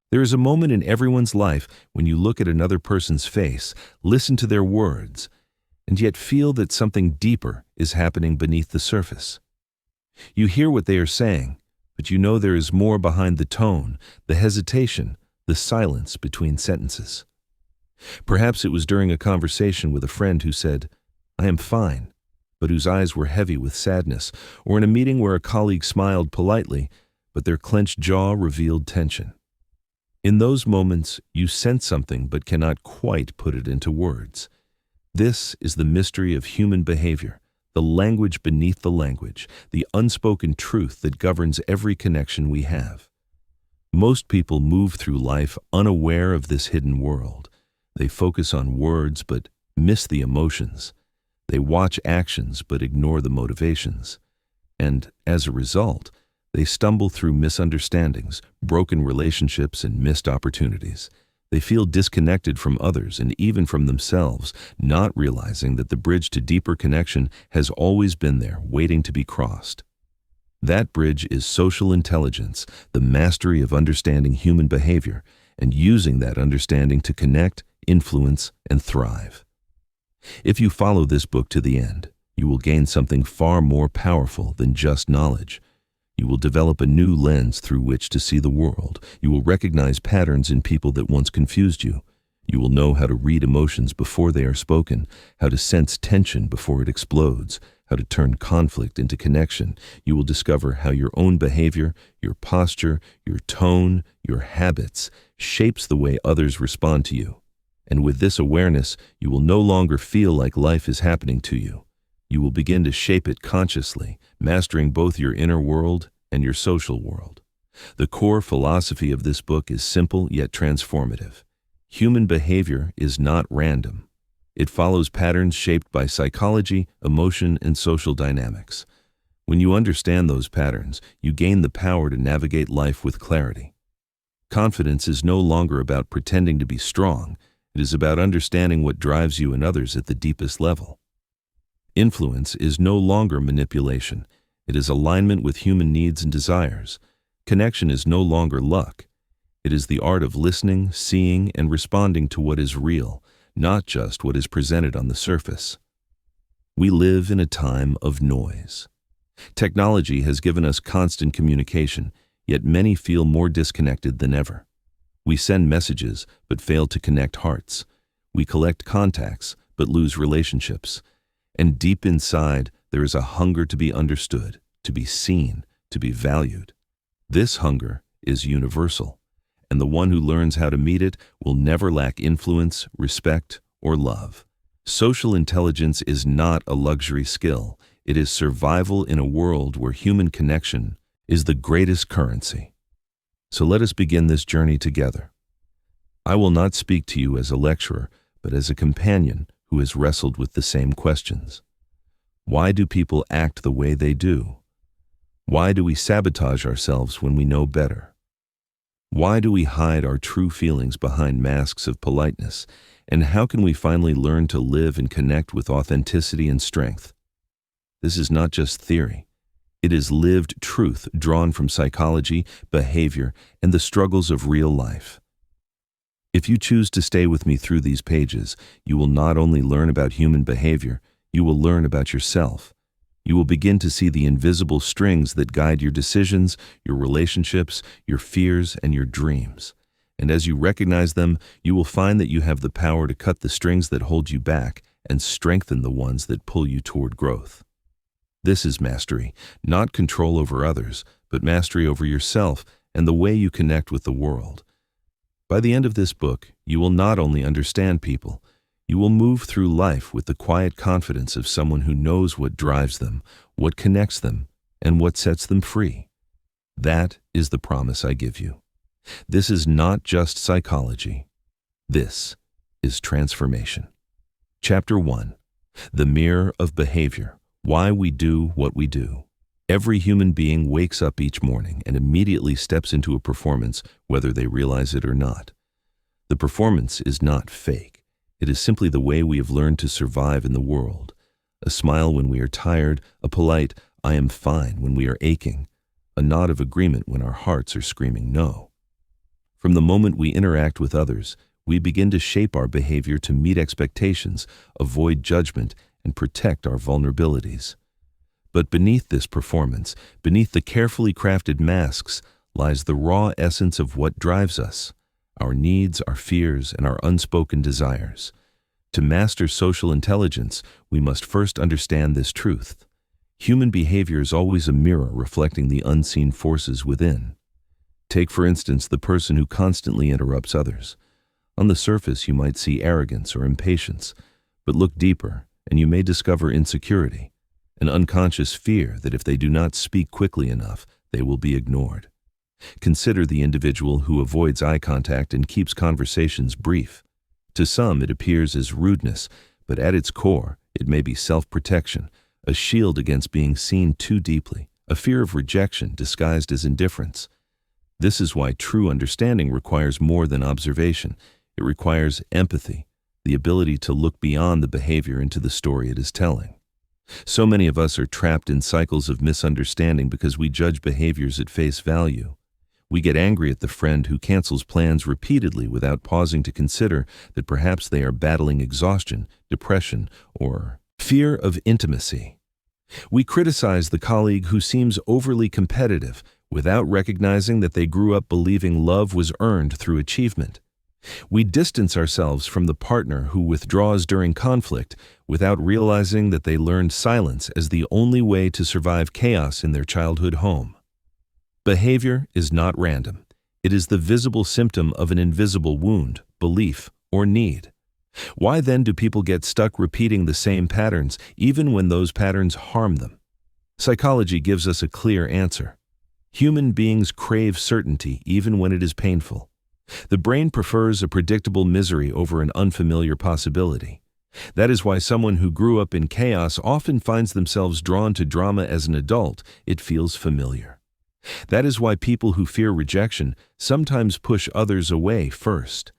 There is a moment in everyone's life when you look at another person's face, listen to their words, and yet feel that something deeper is happening beneath the surface. You hear what they are saying, but you know there is more behind the tone, the hesitation, the silence between sentences. Perhaps it was during a conversation with a friend who said, "I am fine," but whose eyes were heavy with sadness, or in a meeting where a colleague smiled politely, but their clenched jaw revealed tension. In those moments, you sense something but cannot quite put it into words. This is the mystery of human behavior, the language beneath the language, the unspoken truth that governs every connection we have. Most people move through life unaware of this hidden world. They focus on words but miss the emotions. They watch actions but ignore the motivations. And as a result, they stumble through misunderstandings, broken relationships, and missed opportunities. They feel disconnected from others and even from themselves, not realizing that the bridge to deeper connection has always been there, waiting to be crossed. That bridge is social intelligence, the mastery of understanding human behavior and using that understanding to connect, influence, and thrive. If you follow this book to the end, you will gain something far more powerful than just knowledge. You will develop a new lens through which to see the world. You will recognize patterns in people that once confused you. You will know how to read emotions before they are spoken, how to sense tension before it explodes, how to turn conflict into connection. You will discover how your own behavior, your posture, your tone, your habits shapes the way others respond to you. And with this awareness, you will no longer feel like life is happening to you. You will begin to shape it consciously, mastering both your inner world and your social world. The core philosophy of this book is simple yet transformative. Human behavior is not random. It follows patterns shaped by psychology, emotion, and social dynamics. When you understand those patterns, you gain the power to navigate life with clarity. Confidence is no longer about pretending to be strong. It is about understanding what drives you and others at the deepest level. Influence is no longer manipulation. It is alignment with human needs and desires. Connection is no longer luck. It is the art of listening, seeing, and responding to what is real, not just what is presented on the surface. We live in a time of noise. Technology has given us constant communication, yet many feel more disconnected than ever. We send messages, but fail to connect hearts. We collect contacts, but lose relationships. And deep inside, there is a hunger to be understood, to be seen, to be valued. This hunger is universal, and the one who learns how to meet it will never lack influence, respect, or love. Social intelligence is not a luxury skill. It is survival in a world where human connection is the greatest currency. So let us begin this journey together. I will not speak to you as a lecturer, but as a companion who has wrestled with the same questions. Why do people act the way they do? Why do we sabotage ourselves when we know better? Why do we hide our true feelings behind masks of politeness? And how can we finally learn to live and connect with authenticity and strength? This is not just theory. It is lived truth drawn from psychology, behavior, and the struggles of real life. If you choose to stay with me through these pages, you will not only learn about human behavior, you will learn about yourself. You will begin to see the invisible strings that guide your decisions, your relationships, your fears, and your dreams. And as you recognize them, you will find that you have the power to cut the strings that hold you back and strengthen the ones that pull you toward growth. This is mastery, not control over others, but mastery over yourself and the way you connect with the world. By the end of this book, you will not only understand people, you will move through life with the quiet confidence of someone who knows what drives them, what connects them, and what sets them free. That is the promise I give you. This is not just psychology. This is transformation. Chapter 1. The Mirror of Behavior. Why we do what we do. Every human being wakes up each morning and immediately steps into a performance, whether they realize it or not. The performance is not fake. It is simply the way we have learned to survive in the world. A smile when we are tired, a polite, "I am fine" when we are aching, a nod of agreement when our hearts are screaming no. From the moment we interact with others, we begin to shape our behavior to meet expectations, avoid judgment, and protect our vulnerabilities. But beneath this performance, beneath the carefully crafted masks, lies the raw essence of what drives us, our needs, our fears, and our unspoken desires. To master social intelligence, we must first understand this truth. Human behavior is always a mirror reflecting the unseen forces within. Take, for instance, the person who constantly interrupts others. On the surface, you might see arrogance or impatience, but look deeper, and you may discover insecurity, an unconscious fear that if they do not speak quickly enough, they will be ignored. Consider the individual who avoids eye contact and keeps conversations brief. To some, it appears as rudeness, but at its core, it may be self-protection, a shield against being seen too deeply, a fear of rejection disguised as indifference. This is why true understanding requires more than observation. It requires empathy, the ability to look beyond the behavior into the story it is telling. So many of us are trapped in cycles of misunderstanding because we judge behaviors at face value. We get angry at the friend who cancels plans repeatedly without pausing to consider that perhaps they are battling exhaustion, depression, or fear of intimacy. We criticize the colleague who seems overly competitive without recognizing that they grew up believing love was earned through achievement. We distance ourselves from the partner who withdraws during conflict without realizing that they learned silence as the only way to survive chaos in their childhood home. Behavior is not random. It is the visible symptom of an invisible wound, belief, or need. Why then do people get stuck repeating the same patterns even when those patterns harm them? Psychology gives us a clear answer. Human beings crave certainty even when it is painful. The brain prefers a predictable misery over an unfamiliar possibility. That is why someone who grew up in chaos often finds themselves drawn to drama as an adult. It feels familiar. That is why people who fear rejection sometimes push others away first.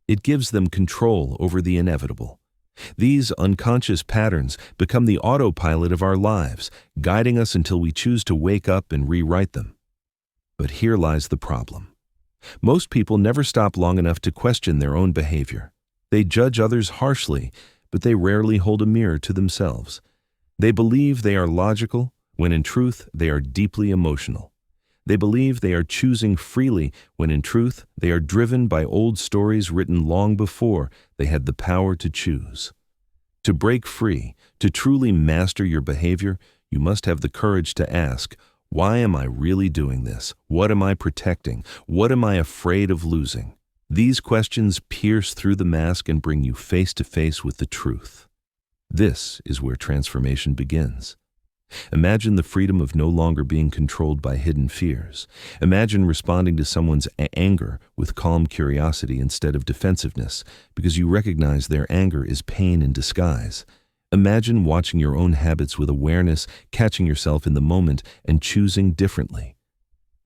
It gives them control over the inevitable. These unconscious patterns become the autopilot of our lives, guiding us until we choose to wake up and rewrite them. But here lies the problem. Most people never stop long enough to question their own behavior. They judge others harshly, but they rarely hold a mirror to themselves. They believe they are logical, when in truth they are deeply emotional. They believe they are choosing freely, when in truth they are driven by old stories written long before they had the power to choose. To break free, to truly master your behavior, you must have the courage to ask, why am I really doing this? What am I protecting? What am I afraid of losing? These questions pierce through the mask and bring you face to face with the truth. This is where transformation begins. Imagine the freedom of no longer being controlled by hidden fears. Imagine responding to someone's anger with calm curiosity instead of defensiveness, because you recognize their anger is pain in disguise. Imagine watching your own habits with awareness, catching yourself in the moment, and choosing differently.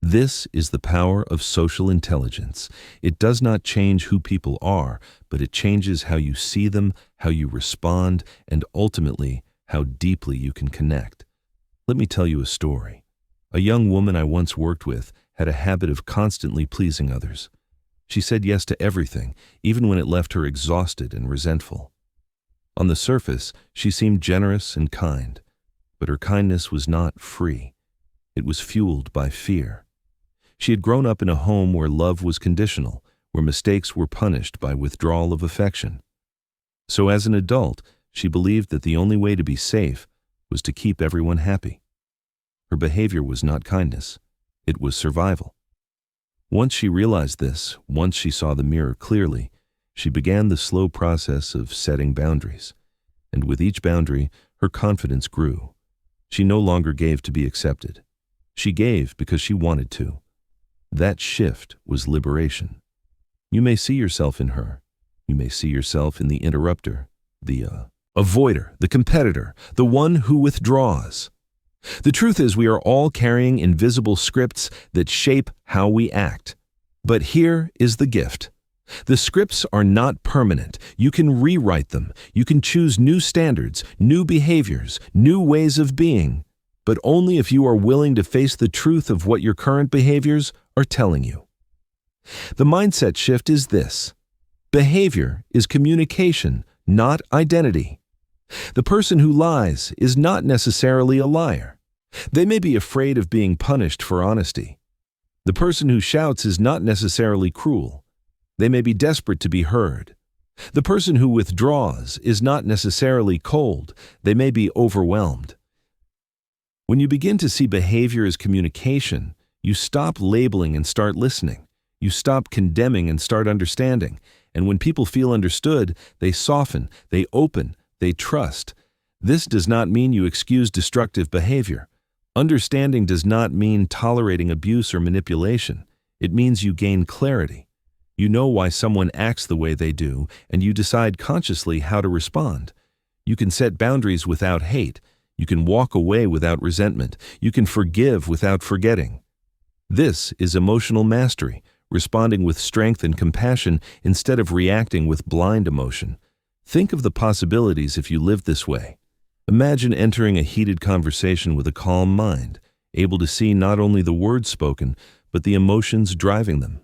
This is the power of social intelligence. It does not change who people are, but it changes how you see them, how you respond, and ultimately, how deeply you can connect. Let me tell you a story. A young woman I once worked with had a habit of constantly pleasing others. She said yes to everything, even when it left her exhausted and resentful. On the surface, she seemed generous and kind, but her kindness was not free. It was fueled by fear. She had grown up in a home where love was conditional, where mistakes were punished by withdrawal of affection. So as an adult, she believed that the only way to be safe was to keep everyone happy. Her behavior was not kindness, it was survival. Once she realized this, once she saw the mirror clearly, she began the slow process of setting boundaries. And with each boundary, her confidence grew. She no longer gave to be accepted. She gave because she wanted to. That shift was liberation. You may see yourself in her. You may see yourself in the interrupter, the avoider, the competitor, the one who withdraws. The truth is we are all carrying invisible scripts that shape how we act. But here is the gift. The scripts are not permanent. You can rewrite them. You can choose new standards, new behaviors, new ways of being, but only if you are willing to face the truth of what your current behaviors are telling you. The mindset shift is this: behavior is communication, not identity. The person who lies is not necessarily a liar. They may be afraid of being punished for honesty. The person who shouts is not necessarily cruel. They may be desperate to be heard. The person who withdraws is not necessarily cold. They may be overwhelmed. When you begin to see behavior as communication, you stop labeling and start listening. You stop condemning and start understanding. And when people feel understood, they soften, they open, they trust. This does not mean you excuse destructive behavior. Understanding does not mean tolerating abuse or manipulation. It means you gain clarity. You know why someone acts the way they do, and you decide consciously how to respond. You can set boundaries without hate. You can walk away without resentment. You can forgive without forgetting. This is emotional mastery, responding with strength and compassion instead of reacting with blind emotion. Think of the possibilities if you lived this way. Imagine entering a heated conversation with a calm mind, able to see not only the words spoken, but the emotions driving them.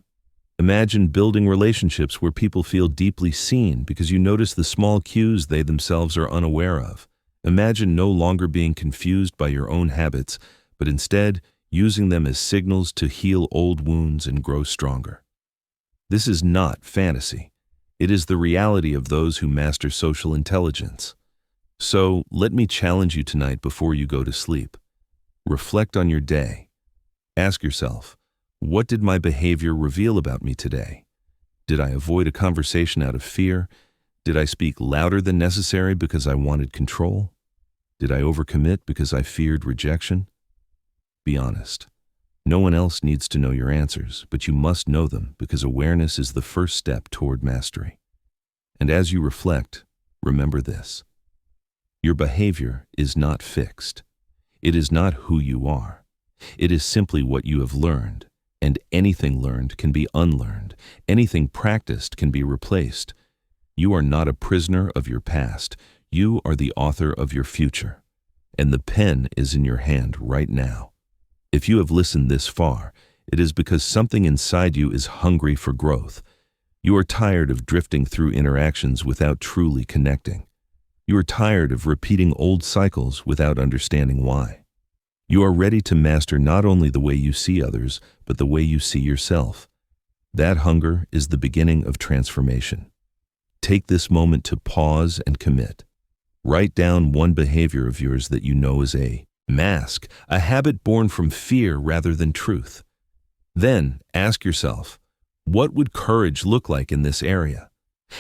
Imagine building relationships where people feel deeply seen because you notice the small cues they themselves are unaware of. Imagine no longer being confused by your own habits, but instead using them as signals to heal old wounds and grow stronger. This is not fantasy. It is the reality of those who master social intelligence. So, let me challenge you tonight before you go to sleep. Reflect on your day. Ask yourself, what did my behavior reveal about me today? Did I avoid a conversation out of fear? Did I speak louder than necessary because I wanted control? Did I overcommit because I feared rejection? Be honest. No one else needs to know your answers, but you must know them because awareness is the first step toward mastery. And as you reflect, remember this: your behavior is not fixed. It is not who you are. It is simply what you have learned, and anything learned can be unlearned. Anything practiced can be replaced. You are not a prisoner of your past. You are the author of your future, and the pen is in your hand right now. If you have listened this far, it is because something inside you is hungry for growth. You are tired of drifting through interactions without truly connecting. You are tired of repeating old cycles without understanding why. You are ready to master not only the way you see others, but the way you see yourself. That hunger is the beginning of transformation. Take this moment to pause and commit. Write down one behavior of yours that you know is a mask, a habit born from fear rather than truth. Then ask yourself, what would courage look like in this area?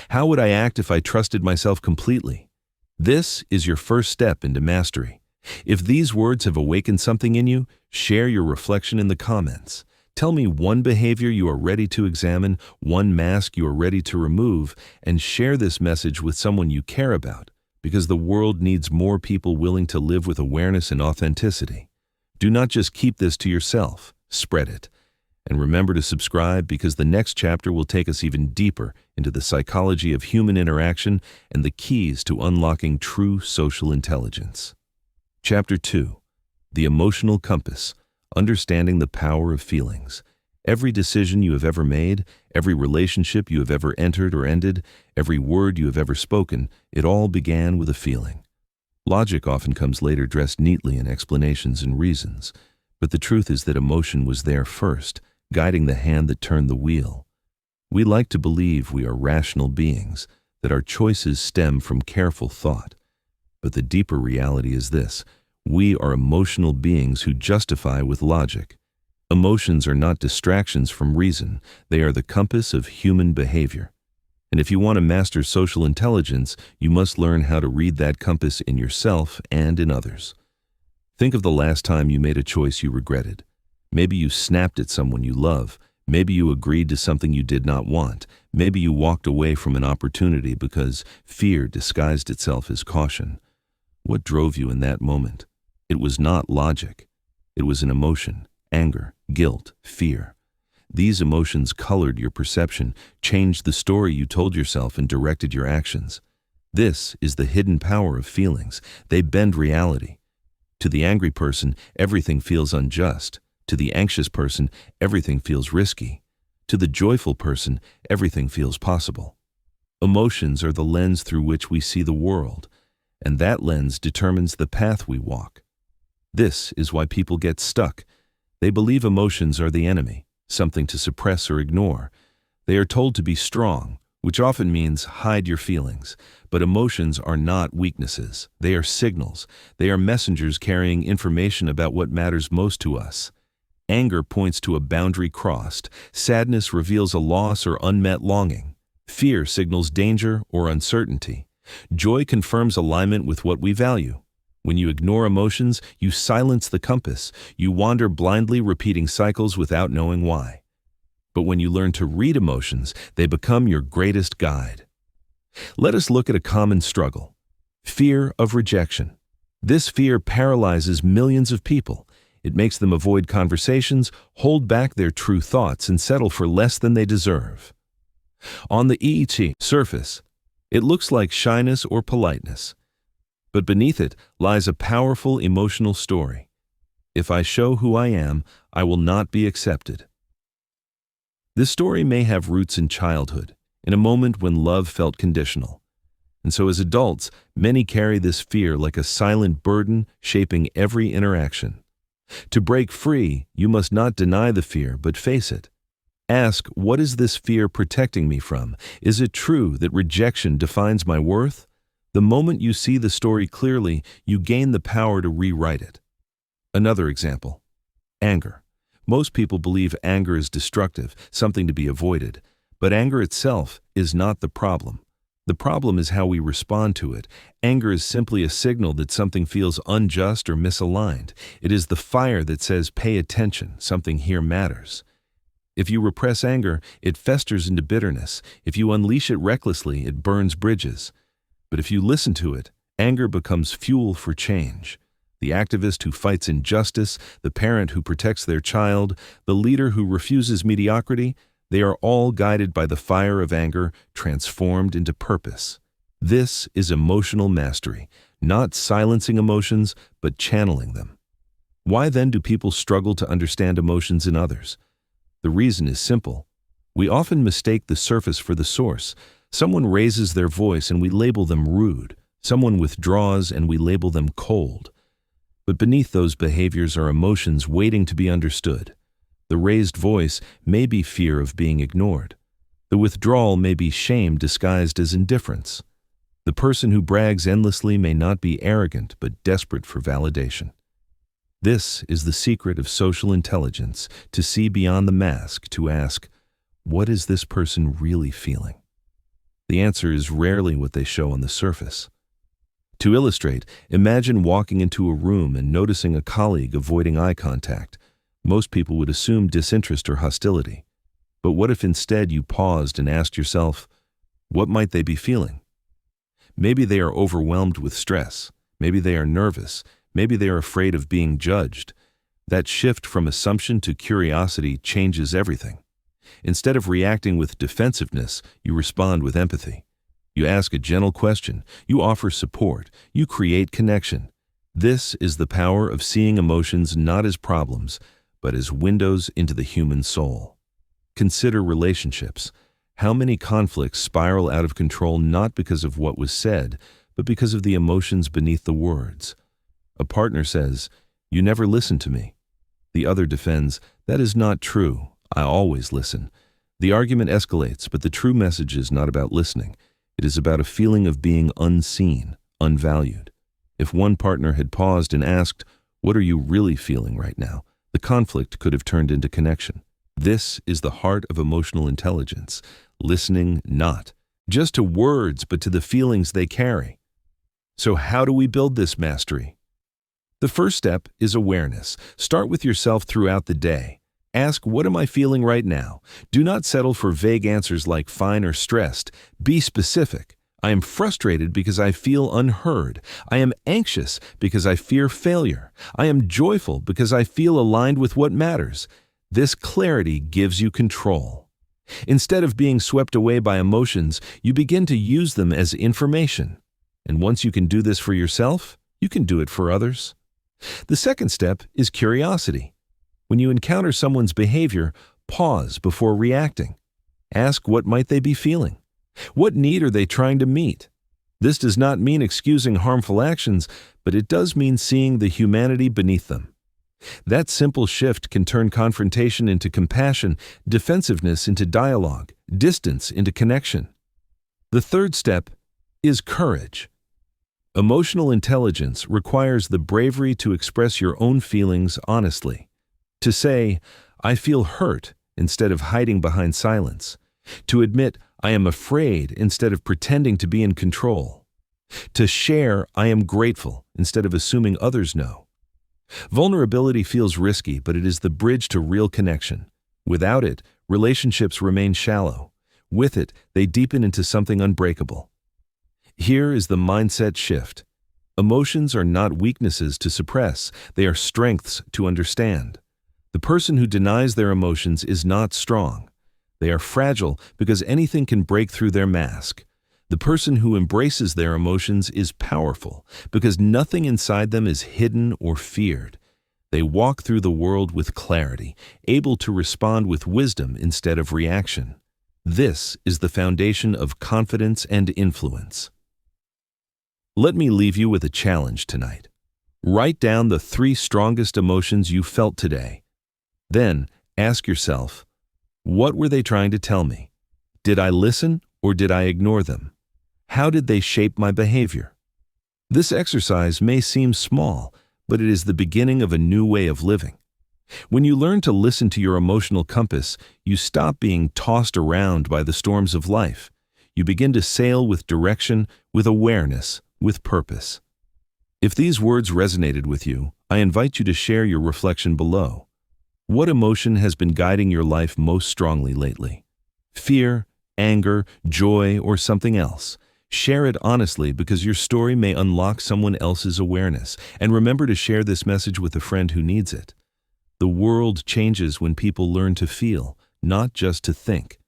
How would I act if I trusted myself completely? This is your first step into mastery. If these words have awakened something in you, share your reflection in the comments. Tell me one behavior you are ready to examine, one mask you are ready to remove, and share this message with someone you care about, because the world needs more people willing to live with awareness and authenticity. Do not just keep this to yourself, spread it. And remember to subscribe, because the next chapter will take us even deeper into the psychology of human interaction and the keys to unlocking true social intelligence. Chapter 2. The Emotional Compass. Understanding the Power of Feelings. Every decision you have ever made, every relationship you have ever entered or ended, every word you have ever spoken, it all began with a feeling. Logic often comes later, dressed neatly in explanations and reasons. But the truth is that emotion was there first, guiding the hand that turned the wheel. We like to believe we are rational beings, that our choices stem from careful thought. But the deeper reality is this: we are emotional beings who justify with logic. Emotions are not distractions from reason. They are the compass of human behavior. And if you want to master social intelligence, you must learn how to read that compass in yourself and in others. Think of the last time you made a choice you regretted. Maybe you snapped at someone you love. Maybe you agreed to something you did not want. Maybe you walked away from an opportunity because fear disguised itself as caution. What drove you in that moment? It was not logic. It was an emotion: anger, guilt, fear. These emotions colored your perception, changed the story you told yourself, and directed your actions. This is the hidden power of feelings. They bend reality. To the angry person, everything feels unjust. To the anxious person, everything feels risky. To the joyful person, everything feels possible. Emotions are the lens through which we see the world, and that lens determines the path we walk. This is why people get stuck. They believe emotions are the enemy, something to suppress or ignore. They are told to be strong, which often means hide your feelings. But emotions are not weaknesses. They are signals. They are messengers carrying information about what matters most to us. Anger points to a boundary crossed. Sadness reveals a loss or unmet longing. Fear signals danger or uncertainty. Joy confirms alignment with what we value. When you ignore emotions, you silence the compass. You wander blindly, repeating cycles without knowing why. But when you learn to read emotions, they become your greatest guide. Let us look at a common struggle: fear of rejection. This fear paralyzes millions of people. It makes them avoid conversations, hold back their true thoughts, and settle for less than they deserve. On the surface, it looks like shyness or politeness. But beneath it lies a powerful emotional story. If I show who I am, I will not be accepted. This story may have roots in childhood, in a moment when love felt conditional. And so as adults, many carry this fear like a silent burden shaping every interaction. To break free, you must not deny the fear, but face it. Ask, what is this fear protecting me from? Is it true that rejection defines my worth? The moment you see the story clearly, you gain the power to rewrite it. Another example: anger. Most people believe anger is destructive, something to be avoided. But anger itself is not the problem. The problem is how we respond to it. Anger is simply a signal that something feels unjust or misaligned. It is the fire that says, pay attention, something here matters. If you repress anger, it festers into bitterness. If you unleash it recklessly, it burns bridges. But if you listen to it, anger becomes fuel for change. The activist who fights injustice, the parent who protects their child, the leader who refuses mediocrity, they are all guided by the fire of anger, transformed into purpose. This is emotional mastery, not silencing emotions, but channeling them. Why then do people struggle to understand emotions in others? The reason is simple. We often mistake the surface for the source. Someone raises their voice and we label them rude. Someone withdraws and we label them cold. But beneath those behaviors are emotions waiting to be understood. The raised voice may be fear of being ignored. The withdrawal may be shame disguised as indifference. The person who brags endlessly may not be arrogant but desperate for validation. This is the secret of social intelligence: to see beyond the mask, to ask, what is this person really feeling? The answer is rarely what they show on the surface. To illustrate, imagine walking into a room and noticing a colleague avoiding eye contact. Most people would assume disinterest or hostility. But what if instead you paused and asked yourself, what might they be feeling? Maybe they are overwhelmed with stress. Maybe they are nervous. Maybe they are afraid of being judged. That shift from assumption to curiosity changes everything. Instead of reacting with defensiveness, you respond with empathy. You ask a gentle question. You offer support. You create connection. This is the power of seeing emotions not as problems, but as windows into the human soul. Consider relationships. How many conflicts spiral out of control not because of what was said, but because of the emotions beneath the words? A partner says, "You never listen to me." The other defends, "That is not true. I always listen." The argument escalates, but the true message is not about listening. It is about a feeling of being unseen, unvalued. If one partner had paused and asked, "What are you really feeling right now?" the conflict could have turned into connection. This is the heart of emotional intelligence, listening not just to words, but to the feelings they carry. So how do we build this mastery? The first step is awareness. Start with yourself throughout the day. Ask, what am I feeling right now? Do not settle for vague answers like fine or stressed. Be specific. I am frustrated because I feel unheard. I am anxious because I fear failure. I am joyful because I feel aligned with what matters. This clarity gives you control. Instead of being swept away by emotions, you begin to use them as information. And once you can do this for yourself, you can do it for others. The second step is curiosity. When you encounter someone's behavior, Pause before reacting. Ask what might they be feeling. What need are they trying to meet? This does not mean excusing harmful actions, but it does mean seeing the humanity beneath them. That simple shift can turn confrontation into compassion, defensiveness into dialogue, distance into connection. The third step is courage. Emotional intelligence requires the bravery to express your own feelings honestly. To say, "I feel hurt," instead of hiding behind silence. To admit, "I am afraid," instead of pretending to be in control. To share, "I am grateful," instead of assuming others know. Vulnerability feels risky, but it is the bridge to real connection. Without it, relationships remain shallow. With it, they deepen into something unbreakable. Here is the mindset shift. Emotions are not weaknesses to suppress, they are strengths to understand. The person who denies their emotions is not strong. They are fragile because anything can break through their mask. The person who embraces their emotions is powerful because nothing inside them is hidden or feared. They walk through the world with clarity, able to respond with wisdom instead of reaction. This is the foundation of confidence and influence. Let me leave you with a challenge tonight. Write down the 3 strongest emotions you felt today. Then ask yourself, what were they trying to tell me? Did I listen or did I ignore them? How did they shape my behavior? This exercise may seem small, but it is the beginning of a new way of living. When you learn to listen to your emotional compass, you stop being tossed around by the storms of life. You begin to sail with direction, with awareness, with purpose. If these words resonated with you, I invite you to share your reflection below. What emotion has been guiding your life most strongly lately? Fear, anger, joy, or something else? Share it honestly because your story may unlock someone else's awareness. And remember to share this message with a friend who needs it. The world changes when people learn to feel, not just to think.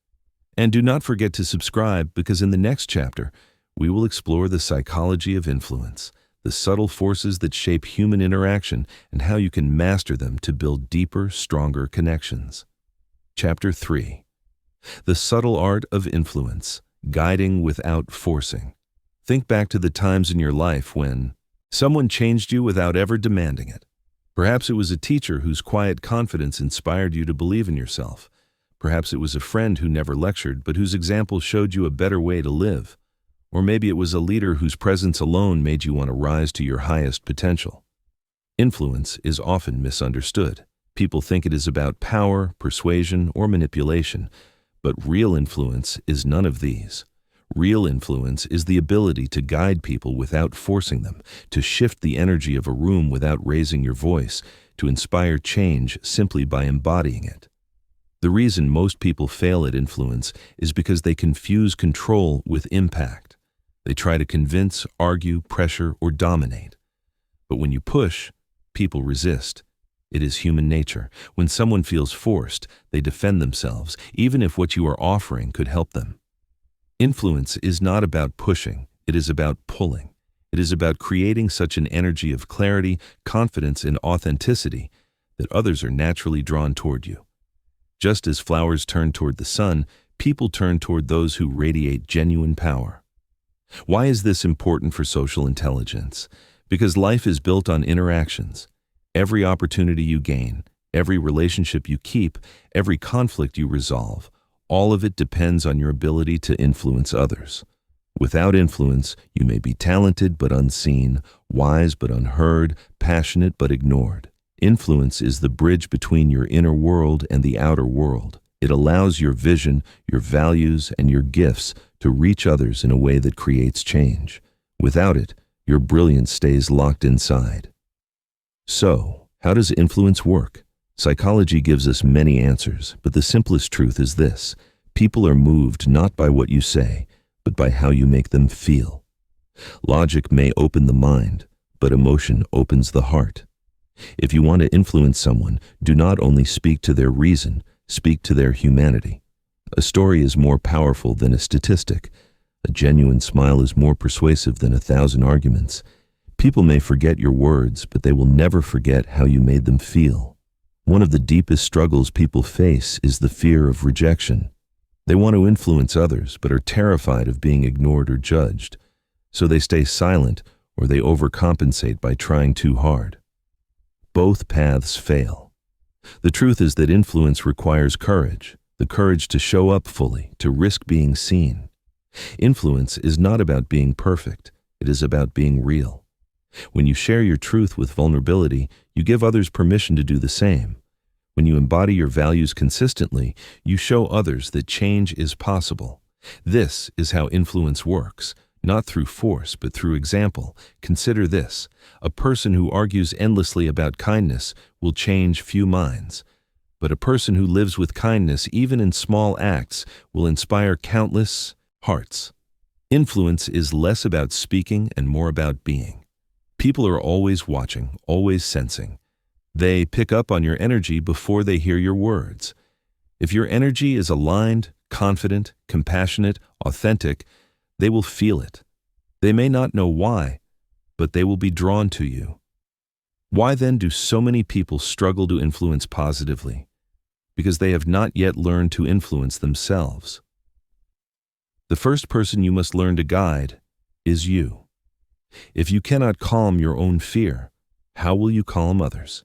And do not forget to subscribe because in the next chapter, we will explore the psychology of influence, the subtle forces that shape human interaction, and how you can master them to build deeper, stronger connections. Chapter 3. The subtle art of influence, guiding without forcing. Think back to the times in your life when someone changed you without ever demanding it. Perhaps it was a teacher whose quiet confidence inspired you to believe in yourself. Perhaps it was a friend who never lectured but whose example showed you a better way to live. Or maybe it was a leader whose presence alone made you want to rise to your highest potential. Influence is often misunderstood. People think it is about power, persuasion, or manipulation. But real influence is none of these. Real influence is the ability to guide people without forcing them, to shift the energy of a room without raising your voice, to inspire change simply by embodying it. The reason most people fail at influence is because they confuse control with impact. They try to convince, argue, pressure, or dominate. But when you push, people resist. It is human nature. When someone feels forced, they defend themselves, even if what you are offering could help them. Influence is not about pushing, it is about pulling. It is about creating such an energy of clarity, confidence, and authenticity that others are naturally drawn toward you. Just as flowers turn toward the sun, people turn toward those who radiate genuine power. Why is this important for social intelligence? Because life is built on interactions. Every opportunity you gain, every relationship you keep, every conflict you resolve, all of it depends on your ability to influence others. Without influence, you may be talented but unseen, wise but unheard, passionate but ignored. Influence is the bridge between your inner world and the outer world. It allows your vision, your values, and your gifts to reach others in a way that creates change. Without it, your brilliance stays locked inside. So, how does influence work? Psychology gives us many answers, but the simplest truth is this: people are moved not by what you say, but by how you make them feel. Logic may open the mind, but emotion opens the heart. If you want to influence someone, do not only speak to their reason, speak to their humanity. A story is more powerful than a statistic. A genuine smile is more persuasive than 1,000 arguments. People may forget your words, but they will never forget how you made them feel. One of the deepest struggles people face is the fear of rejection. They want to influence others, but are terrified of being ignored or judged. So they stay silent or they overcompensate by trying too hard. Both paths fail. The truth is that influence requires courage, the courage to show up fully, to risk being seen. Influence is not about being perfect, it is about being real. When you share your truth with vulnerability, you give others permission to do the same. When you embody your values consistently, you show others that change is possible. This is how influence works, not through force, but through example. Consider this: a person who argues endlessly about kindness will change few minds. But a person who lives with kindness, even in small acts, will inspire countless hearts. Influence is less about speaking and more about being. People are always watching, always sensing. They pick up on your energy before they hear your words. If your energy is aligned, confident, compassionate, authentic, they will feel it. They may not know why, but they will be drawn to you. Why then do so many people struggle to influence positively? Because they have not yet learned to influence themselves. The first person you must learn to guide is you. If you cannot calm your own fear, how will you calm others?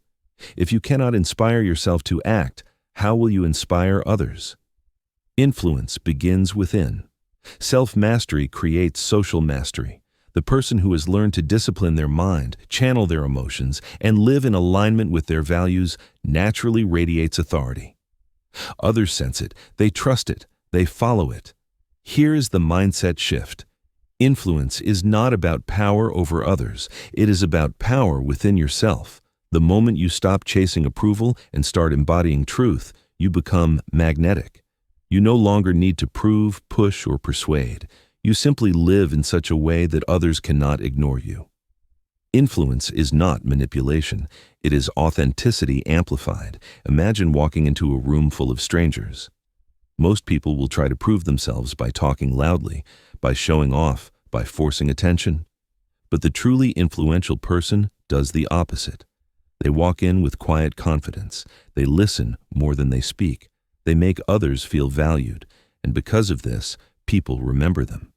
If you cannot inspire yourself to act, how will you inspire others? Influence begins within. Self-mastery creates social mastery. The person who has learned to discipline their mind, channel their emotions, and live in alignment with their values naturally radiates authority. Others sense it, they trust it, they follow it. Here is the mindset shift. Influence is not about power over others, it is about power within yourself. The moment you stop chasing approval and start embodying truth, you become magnetic. You no longer need to prove, push, or persuade. You simply live in such a way that others cannot ignore you. Influence is not manipulation. It is authenticity amplified. Imagine walking into a room full of strangers. Most people will try to prove themselves by talking loudly, by showing off, by forcing attention. But the truly influential person does the opposite. They walk in with quiet confidence. They listen more than they speak. They make others feel valued, and because of this, people remember them.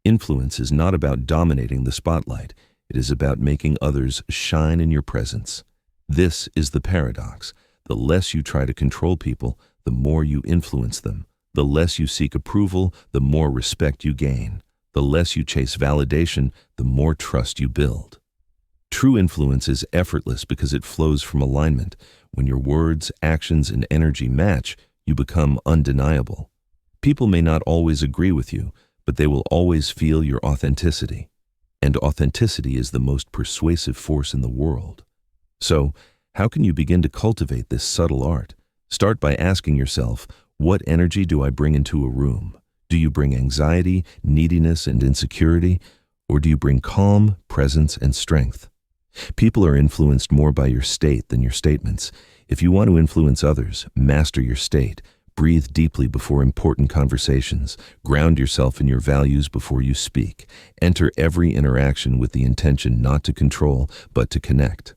Influence is not about dominating the spotlight. It is about making others shine in your presence. This is the paradox. The less you try to control people, the more you influence them. The less you seek approval, the more respect you gain. The less you chase validation, the more trust you build. True influence is effortless because it flows from alignment. When your words, actions, and energy match, you become undeniable. People may not always agree with you, but they will always feel your authenticity. And authenticity is the most persuasive force in the world. So, how can you begin to cultivate this subtle art? Start by asking yourself, what energy do I bring into a room? Do you bring anxiety, neediness, and insecurity? Or do you bring calm, presence, and strength? People are influenced more by your state than your statements. If you want to influence others, master your state. Breathe deeply before important conversations. Ground yourself in your values before you speak. Enter every interaction with the intention not to control, but to connect.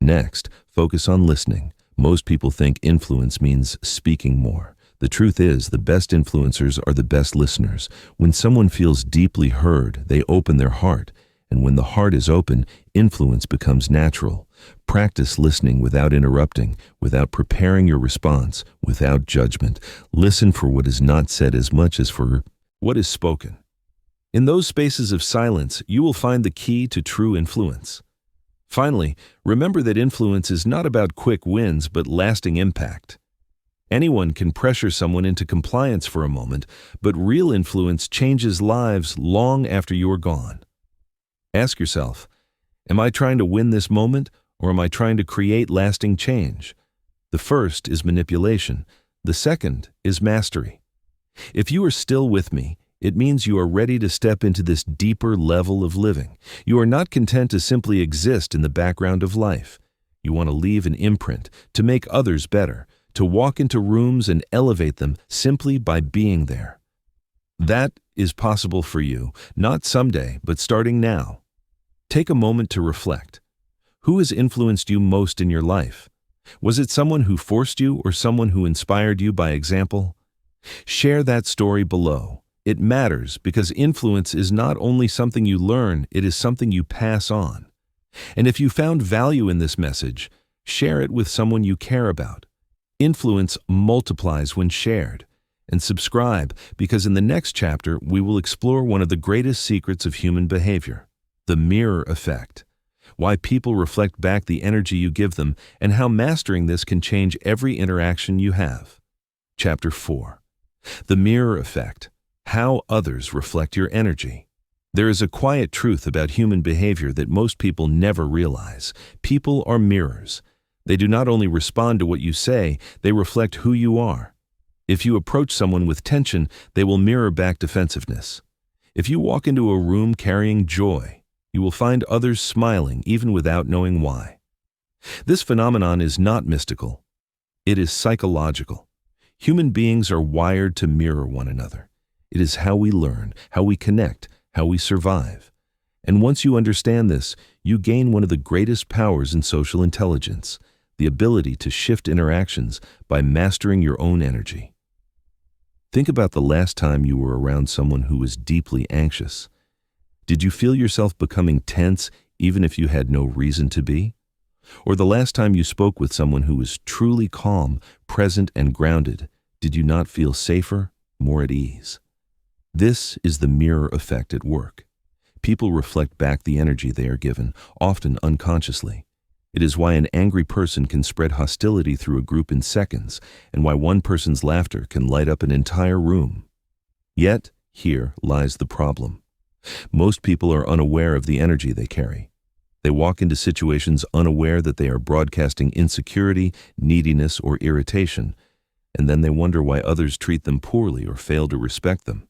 Next, focus on listening. Most people think influence means speaking more. The truth is, the best influencers are the best listeners. When someone feels deeply heard, they open their heart. And when the heart is open, influence becomes natural. Practice listening without interrupting, without preparing your response, without judgment. Listen for what is not said as much as for what is spoken. In those spaces of silence, you will find the key to true influence. Finally, remember that influence is not about quick wins but lasting impact. Anyone can pressure someone into compliance for a moment, but real influence changes lives long after you are gone. Ask yourself, am I trying to win this moment, or am I trying to create lasting change? The first is manipulation. The second is mastery. If you are still with me, it means you are ready to step into this deeper level of living. You are not content to simply exist in the background of life. You want to leave an imprint, to make others better, to walk into rooms and elevate them simply by being there. That is possible for you, not someday, but starting now. Take a moment to reflect. Who has influenced you most in your life? Was it someone who forced you or someone who inspired you by example? Share that story below. It matters because influence is not only something you learn, it is something you pass on. And if you found value in this message, share it with someone you care about. Influence multiplies when shared. And subscribe, because in the next chapter we will explore one of the greatest secrets of human behavior, the mirror effect. Why people reflect back the energy you give them, and how mastering this can change every interaction you have. Chapter 4. The mirror effect. How others reflect your energy. There is a quiet truth about human behavior that most people never realize. People are mirrors. They do not only respond to what you say, they reflect who you are. If you approach someone with tension, they will mirror back defensiveness. If you walk into a room carrying joy, you will find others smiling even without knowing why. This phenomenon is not mystical. It is psychological. Human beings are wired to mirror one another. It is how we learn, how we connect, how we survive. And once you understand this, you gain one of the greatest powers in social intelligence, the ability to shift interactions by mastering your own energy. Think about the last time you were around someone who was deeply anxious. Did you feel yourself becoming tense even if you had no reason to be? Or the last time you spoke with someone who was truly calm, present, and grounded, did you not feel safer, more at ease? This is the mirror effect at work. People reflect back the energy they are given, often unconsciously. It is why an angry person can spread hostility through a group in seconds, and why one person's laughter can light up an entire room. Yet, here lies the problem. Most people are unaware of the energy they carry. They walk into situations unaware that they are broadcasting insecurity, neediness, or irritation, and then they wonder why others treat them poorly or fail to respect them.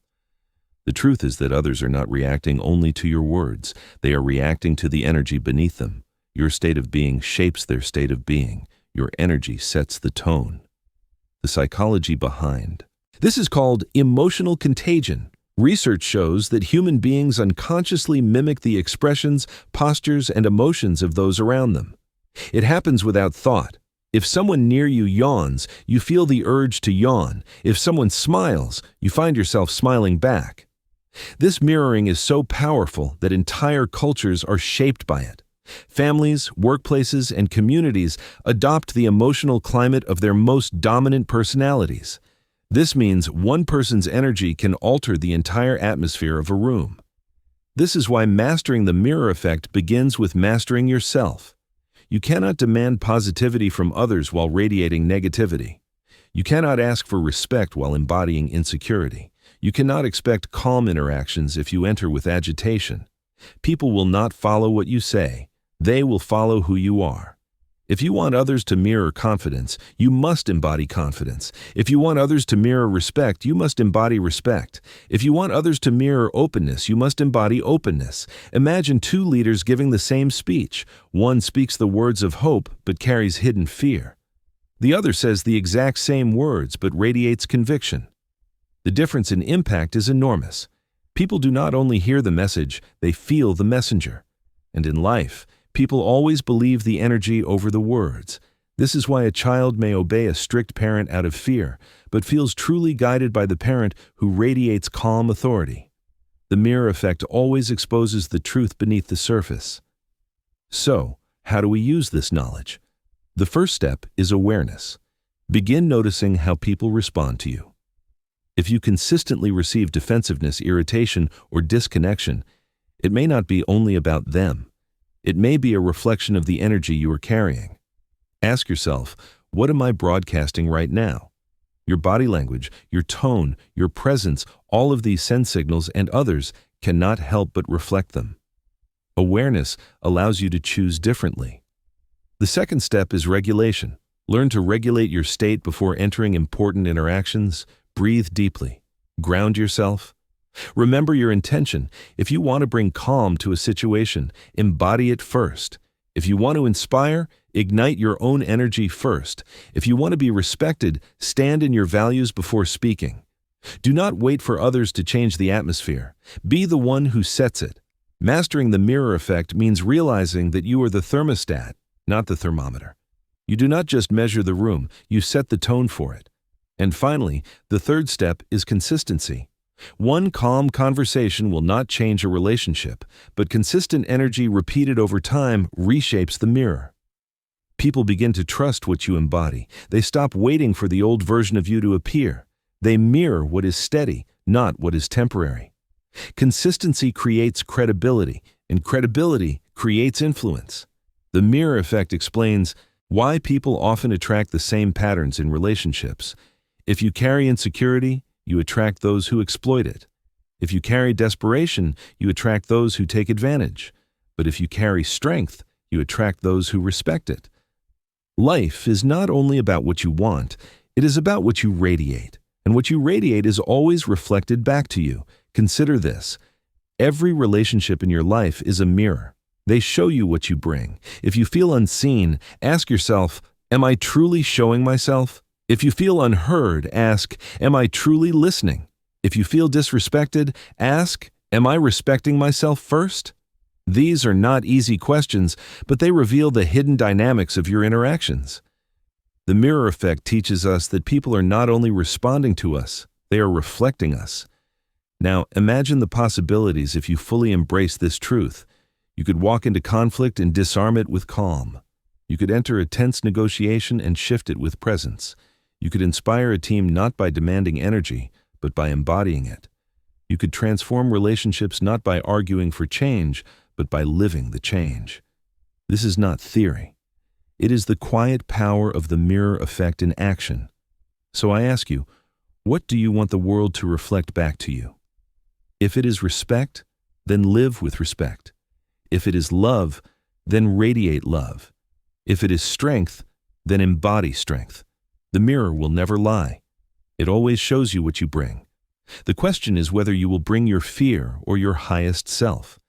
The truth is that others are not reacting only to your words. They are reacting to the energy beneath them. Your state of being shapes their state of being. Your energy sets the tone. The psychology behind. This is called emotional contagion. Research shows that human beings unconsciously mimic the expressions, postures, and emotions of those around them. It happens without thought. If someone near you yawns, you feel the urge to yawn. If someone smiles, you find yourself smiling back. This mirroring is so powerful that entire cultures are shaped by it. Families, workplaces, and communities adopt the emotional climate of their most dominant personalities. This means one person's energy can alter the entire atmosphere of a room. This is why mastering the mirror effect begins with mastering yourself. You cannot demand positivity from others while radiating negativity. You cannot ask for respect while embodying insecurity. You cannot expect calm interactions if you enter with agitation. People will not follow what you say. They will follow who you are. If you want others to mirror confidence, you must embody confidence. If you want others to mirror respect, you must embody respect. If you want others to mirror openness, you must embody openness. Imagine two leaders giving the same speech. One speaks the words of hope but carries hidden fear. The other says the exact same words but radiates conviction. The difference in impact is enormous. People do not only hear the message, they feel the messenger. And in life, people always believe the energy over the words. This is why a child may obey a strict parent out of fear, but feels truly guided by the parent who radiates calm authority. The mirror effect always exposes the truth beneath the surface. So, how do we use this knowledge? The first step is awareness. Begin noticing how people respond to you. If you consistently receive defensiveness, irritation, or disconnection, it may not be only about them. It may be a reflection of the energy you are carrying. Ask yourself, what am I broadcasting right now? Your body language, your tone, your presence, all of these send signals and others cannot help but reflect them. Awareness allows you to choose differently. The second step is regulation. Learn to regulate your state before entering important interactions. Breathe deeply. Ground yourself. Remember your intention. If you want to bring calm to a situation, embody it first. If you want to inspire, ignite your own energy first. If you want to be respected, stand in your values before speaking. Do not wait for others to change the atmosphere. Be the one who sets it. Mastering the mirror effect means realizing that you are the thermostat, not the thermometer. You do not just measure the room, you set the tone for it. And finally, the third step is consistency. One calm conversation will not change a relationship, but consistent energy repeated over time reshapes the mirror. People begin to trust what you embody. They stop waiting for the old version of you to appear. They mirror what is steady, not what is temporary. Consistency creates credibility, and credibility creates influence. The mirror effect explains why people often attract the same patterns in relationships. If you carry insecurity, you attract those who exploit it. If you carry desperation, you attract those who take advantage. But if you carry strength, you attract those who respect it. Life is not only about what you want, it is about what you radiate. And what you radiate is always reflected back to you. Consider this. Every relationship in your life is a mirror. They show you what you bring. If you feel unseen, ask yourself, am I truly showing myself? If you feel unheard, ask, am I truly listening? If you feel disrespected, ask, am I respecting myself first? These are not easy questions, but they reveal the hidden dynamics of your interactions. The mirror effect teaches us that people are not only responding to us, they are reflecting us. Now, imagine the possibilities if you fully embrace this truth. You could walk into conflict and disarm it with calm. You could enter a tense negotiation and shift it with presence. You could inspire a team not by demanding energy, but by embodying it. You could transform relationships not by arguing for change, but by living the change. This is not theory. It is the quiet power of the mirror effect in action. So I ask you, what do you want the world to reflect back to you? If it is respect, then live with respect. If it is love, then radiate love. If it is strength, then embody strength. The mirror will never lie. It always shows you what you bring. The question is whether you will bring your fear or your highest self.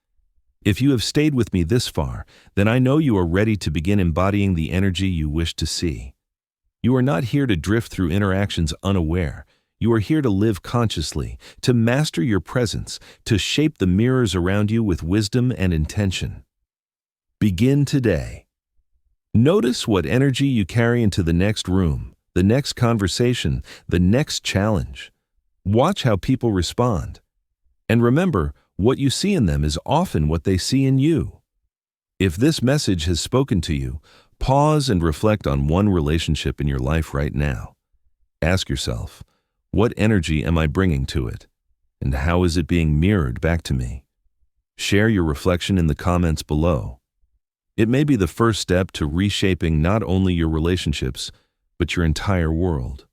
If you have stayed with me this far, then I know you are ready to begin embodying the energy you wish to see. You are not here to drift through interactions unaware. You are here to live consciously, to master your presence, to shape the mirrors around you with wisdom and intention. Begin today. Notice what energy you carry into the next room, the next conversation, the next challenge. Watch how people respond. And remember, what you see in them is often what they see in you. If this message has spoken to you, pause and reflect on one relationship in your life right now. Ask yourself, what energy am I bringing to it? And how is it being mirrored back to me? Share your reflection in the comments below. It may be the first step to reshaping not only your relationships, but your entire world.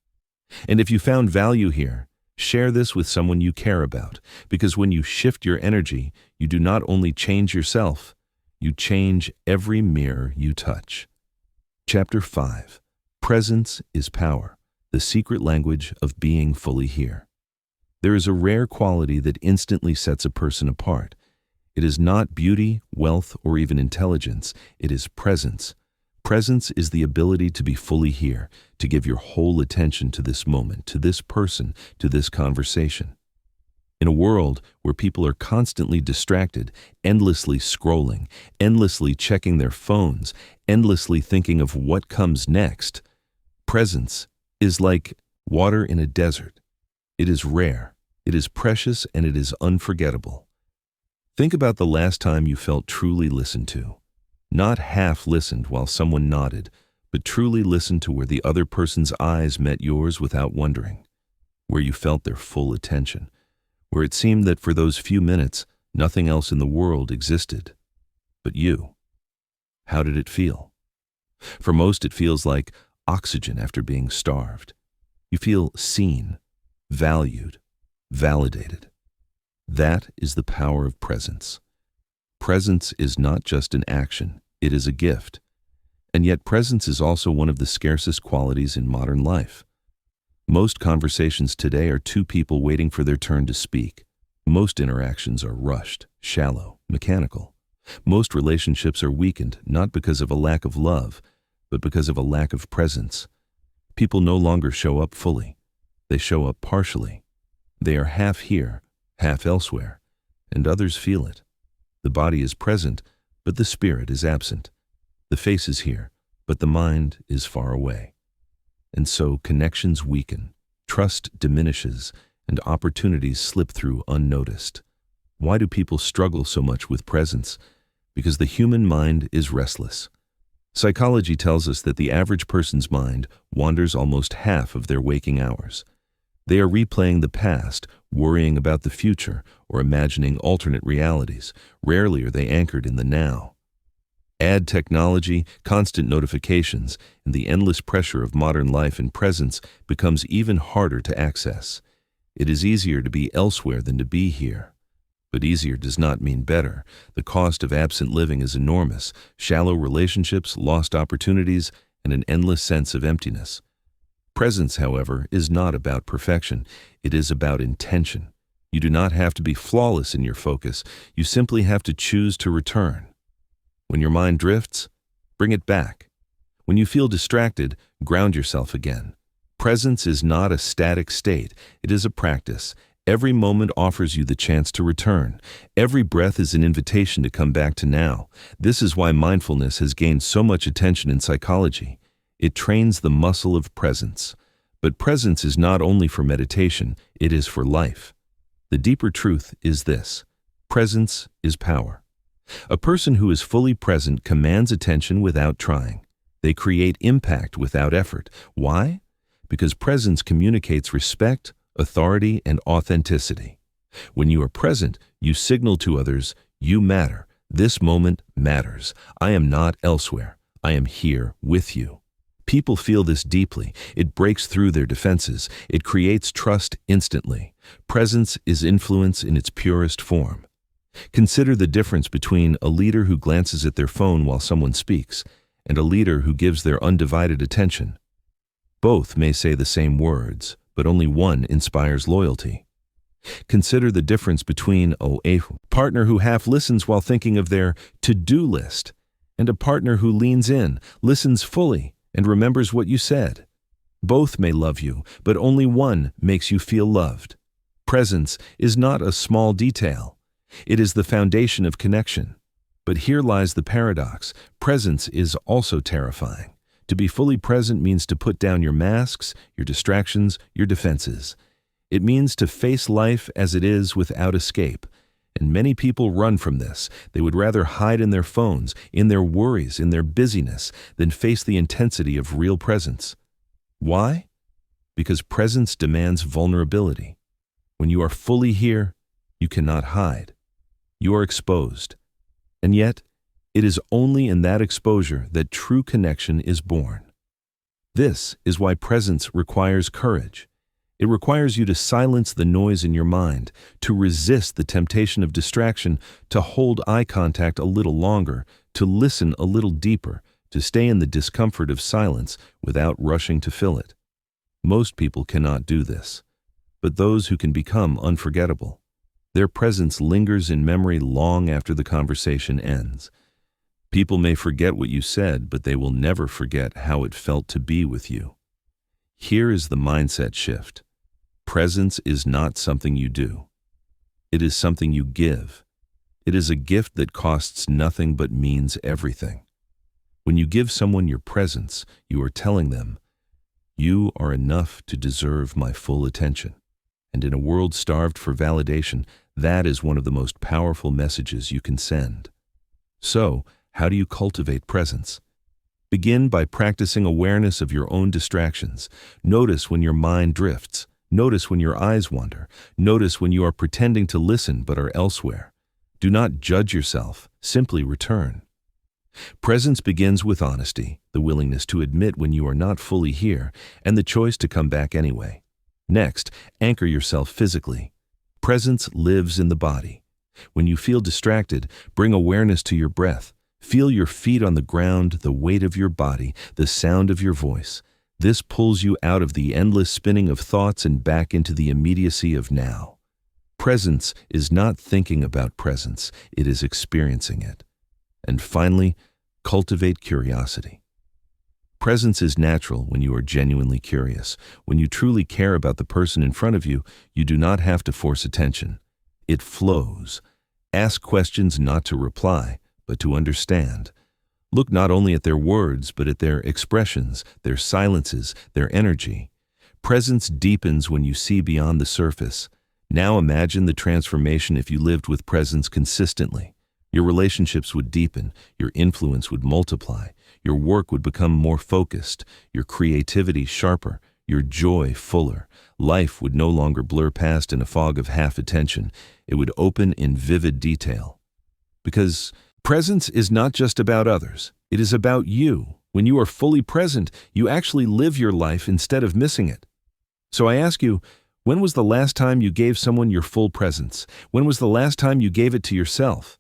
And if you found value here, share this with someone you care about, because when you shift your energy, you do not only change yourself, you change every mirror you touch. Chapter 5. Presence is Power. The secret language of being fully here. There is a rare quality that instantly sets a person apart. It is not beauty, wealth, or even intelligence. It is presence. Presence is the ability to be fully here, to give your whole attention to this moment, to this person, to this conversation. In a world where people are constantly distracted, endlessly scrolling, endlessly checking their phones, endlessly thinking of what comes next, presence is like water in a desert. It is rare, it is precious, and it is unforgettable. Think about the last time you felt truly listened to. Not half listened while someone nodded, but truly listened to where the other person's eyes met yours without wondering, where you felt their full attention, where it seemed that for those few minutes, nothing else in the world existed but you. How did it feel? For most, it feels like oxygen after being starved. You feel seen, valued, validated. That is the power of presence. Presence is not just an action, it is a gift. And yet presence is also one of the scarcest qualities in modern life. Most conversations today are two people waiting for their turn to speak. Most interactions are rushed, shallow, mechanical. Most relationships are weakened not because of a lack of love, but because of a lack of presence. People no longer show up fully. They show up partially. They are half here, half elsewhere, and others feel it. The body is present, but the spirit is absent. The face is here, but the mind is far away. And so connections weaken, trust diminishes, and opportunities slip through unnoticed. Why do people struggle so much with presence? Because the human mind is restless. Psychology tells us that the average person's mind wanders almost half of their waking hours. They are replaying the past, worrying about the future, or imagining alternate realities. Rarely are they anchored in the now. Add technology, constant notifications, and the endless pressure of modern life and presence becomes even harder to access. It is easier to be elsewhere than to be here. But easier does not mean better. The cost of absent living is enormous: shallow relationships, lost opportunities, and an endless sense of emptiness. Presence, however, is not about perfection. It is about intention. You do not have to be flawless in your focus. You simply have to choose to return. When your mind drifts, bring it back. When you feel distracted, ground yourself again. Presence is not a static state. It is a practice. Every moment offers you the chance to return. Every breath is an invitation to come back to now. This is why mindfulness has gained so much attention in psychology. It trains the muscle of presence. But presence is not only for meditation, it is for life. The deeper truth is this: presence is power. A person who is fully present commands attention without trying. They create impact without effort. Why? Because presence communicates respect, authority, and authenticity. When you are present, you signal to others, you matter. This moment matters. I am not elsewhere. I am here with you. People feel this deeply. It breaks through their defenses. It creates trust instantly. Presence is influence in its purest form. Consider the difference between a leader who glances at their phone while someone speaks and a leader who gives their undivided attention. Both may say the same words, but only one inspires loyalty. Consider the difference between a partner who half listens while thinking of their to-do list and a partner who leans in, listens fully, and remembers what you said. Both may love you, but only one makes you feel loved. Presence is not a small detail. It is the foundation of connection. But here lies the paradox. Presence is also terrifying. To be fully present means to put down your masks, your distractions, your defenses. It means to face life as it is without escape. And many people run from this. They would rather hide in their phones, in their worries, in their busyness, than face the intensity of real presence. Why? Because presence demands vulnerability. When you are fully here, you cannot hide. You are exposed. And yet, it is only in that exposure that true connection is born. This is why presence requires courage. It requires you to silence the noise in your mind, to resist the temptation of distraction, to hold eye contact a little longer, to listen a little deeper, to stay in the discomfort of silence without rushing to fill it. Most people cannot do this, but those who can become unforgettable. Their presence lingers in memory long after the conversation ends. People may forget what you said, but they will never forget how it felt to be with you. Here is the mindset shift. Presence is not something you do. It is something you give. It is a gift that costs nothing but means everything. When you give someone your presence, you are telling them, "You are enough to deserve my full attention." And in a world starved for validation, that is one of the most powerful messages you can send. So, how do you cultivate presence? Begin by practicing awareness of your own distractions. Notice when your mind drifts. Notice when your eyes wander. Notice when you are pretending to listen but are elsewhere. Do not judge yourself. Simply return. Presence begins with honesty, the willingness to admit when you are not fully here, and the choice to come back anyway. Next, anchor yourself physically. Presence lives in the body. When you feel distracted, bring awareness to your breath. Feel your feet on the ground, the weight of your body, the sound of your voice. This pulls you out of the endless spinning of thoughts and back into the immediacy of now. Presence is not thinking about presence, it is experiencing it. And finally, cultivate curiosity. Presence is natural when you are genuinely curious. When you truly care about the person in front of you, you do not have to force attention. It flows. Ask questions not to reply, but to understand. Look not only at their words, but at their expressions, their silences, their energy. Presence deepens when you see beyond the surface. Now imagine the transformation if you lived with presence consistently. Your relationships would deepen, your influence would multiply, your work would become more focused, your creativity sharper, your joy fuller. Life would no longer blur past in a fog of half attention. It would open in vivid detail. Because presence is not just about others, it is about you. When you are fully present, you actually live your life instead of missing it. So I ask you, when was the last time you gave someone your full presence? When was the last time you gave it to yourself?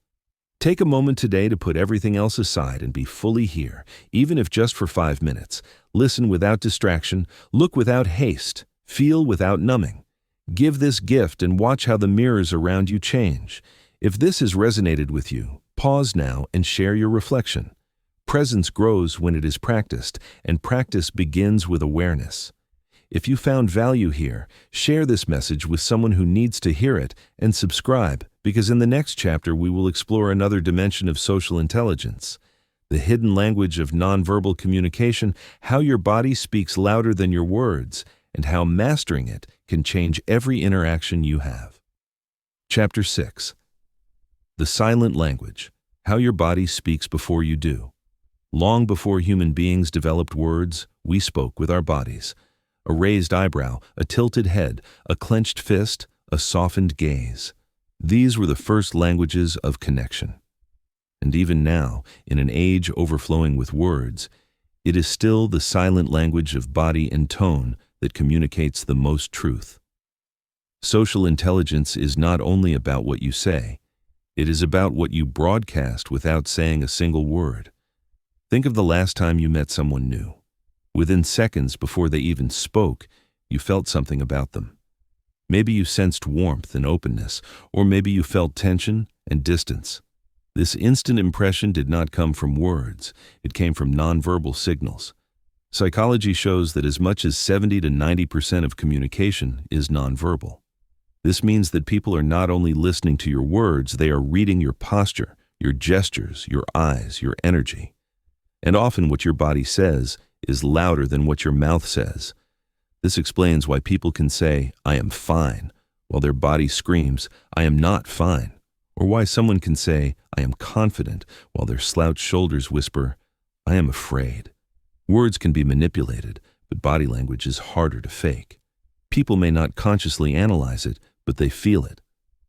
Take a moment today to put everything else aside and be fully here, even if just for 5 minutes. Listen without distraction, look without haste, feel without numbing. Give this gift and watch how the mirrors around you change. If this has resonated with you, pause now and share your reflection. Presence grows when it is practiced, and practice begins with awareness. If you found value here, share this message with someone who needs to hear it and subscribe, because in the next chapter we will explore another dimension of social intelligence, the hidden language of nonverbal communication, how your body speaks louder than your words, and how mastering it can change every interaction you have. Chapter 6. The silent language, how your body speaks before you do. Long before human beings developed words, we spoke with our bodies. A raised eyebrow, a tilted head, a clenched fist, a softened gaze. These were the first languages of connection. And even now, in an age overflowing with words, it is still the silent language of body and tone that communicates the most truth. Social intelligence is not only about what you say, it is about what you broadcast without saying a single word. Think of the last time you met someone new. Within seconds before they even spoke, you felt something about them. Maybe you sensed warmth and openness, or maybe you felt tension and distance. This instant impression did not come from words, it came from nonverbal signals. Psychology shows that as much as 70 to 90% of communication is nonverbal. This means that people are not only listening to your words, they are reading your posture, your gestures, your eyes, your energy. And often what your body says is louder than what your mouth says. This explains why people can say, "I am fine," while their body screams, "I am not fine." Or why someone can say, "I am confident," while their slouched shoulders whisper, "I am afraid." Words can be manipulated, but body language is harder to fake. People may not consciously analyze it, but they feel it.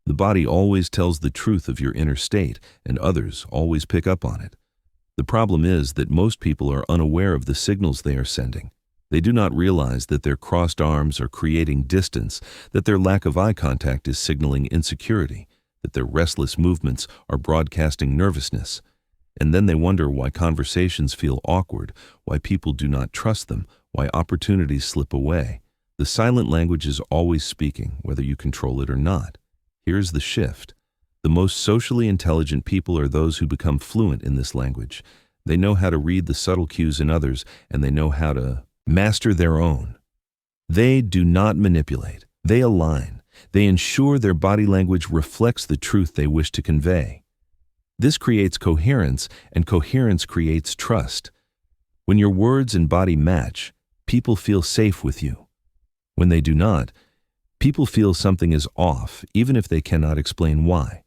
The body always tells the truth of your inner state, and others always pick up on it. The problem is that most people are unaware of the signals they are sending. They do not realize that their crossed arms are creating distance, that their lack of eye contact is signaling insecurity, that their restless movements are broadcasting nervousness. And then they wonder why conversations feel awkward, why people do not trust them, why opportunities slip away. The silent language is always speaking, whether you control it or not. Here's the shift. The most socially intelligent people are those who become fluent in this language. They know how to read the subtle cues in others, and they know how to master their own. They do not manipulate. They align. They ensure their body language reflects the truth they wish to convey. This creates coherence, and coherence creates trust. When your words and body match, people feel safe with you. When they do not, people feel something is off, even if they cannot explain why.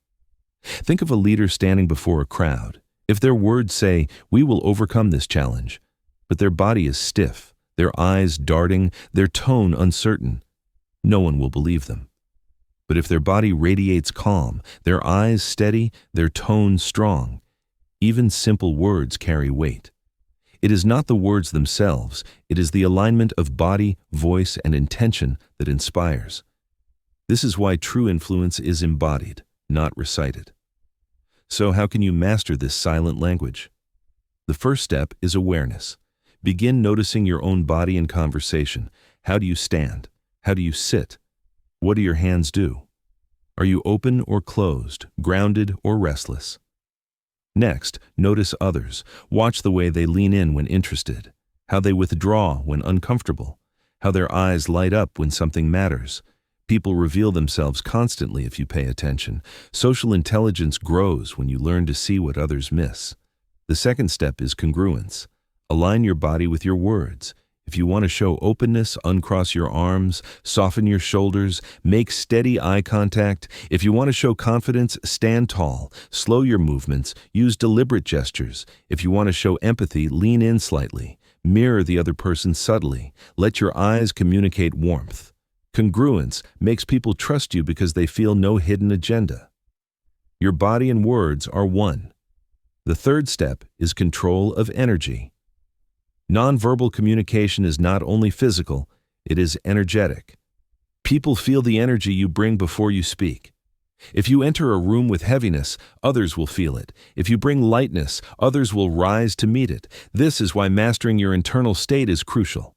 Think of a leader standing before a crowd. If their words say, "We will overcome this challenge," but their body is stiff, their eyes darting, their tone uncertain, no one will believe them. But if their body radiates calm, their eyes steady, their tone strong, even simple words carry weight. It is not the words themselves, it is the alignment of body, voice, and intention that inspires. This is why true influence is embodied, not recited. So how can you master this silent language? The first step is awareness. Begin noticing your own body in conversation. How do you stand? How do you sit? What do your hands do? Are you open or closed, grounded or restless? Next, notice others. Watch the way they lean in when interested, how they withdraw when uncomfortable, how their eyes light up when something matters. People reveal themselves constantly if you pay attention. Social intelligence grows when you learn to see what others miss. The second step is congruence. Align your body with your words. If you want to show openness, uncross your arms, soften your shoulders, make steady eye contact. If you want to show confidence, stand tall, slow your movements, use deliberate gestures. If you want to show empathy, lean in slightly. Mirror the other person subtly. Let your eyes communicate warmth. Congruence makes people trust you because they feel no hidden agenda. Your body and words are one. The third step is control of energy. Nonverbal communication is not only physical, it is energetic. People feel the energy you bring before you speak. If you enter a room with heaviness, others will feel it. If you bring lightness, others will rise to meet it. This is why mastering your internal state is crucial.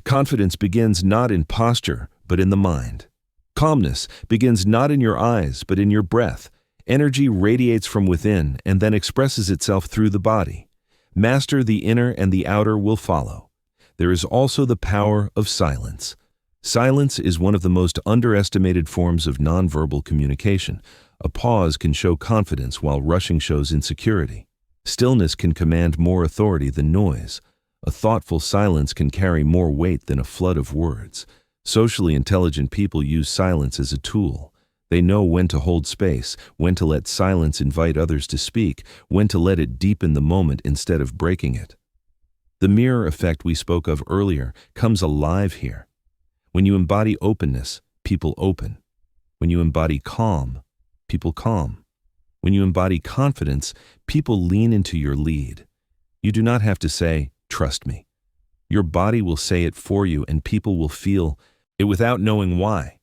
Confidence begins not in posture, but in the mind. Calmness begins not in your eyes, but in your breath. Energy radiates from within and then expresses itself through the body. Master the inner and the outer will follow. There is also the power of silence. Silence is one of the most underestimated forms of nonverbal communication. A pause can show confidence while rushing shows insecurity. Stillness can command more authority than noise. A thoughtful silence can carry more weight than a flood of words. Socially intelligent people use silence as a tool. They know when to hold space, when to let silence invite others to speak, when to let it deepen the moment instead of breaking it. The mirror effect we spoke of earlier comes alive here. When you embody openness, people open. When you embody calm, people calm. When you embody confidence, people lean into your lead. You do not have to say, "Trust me." Your body will say it for you and people will feel it without knowing why.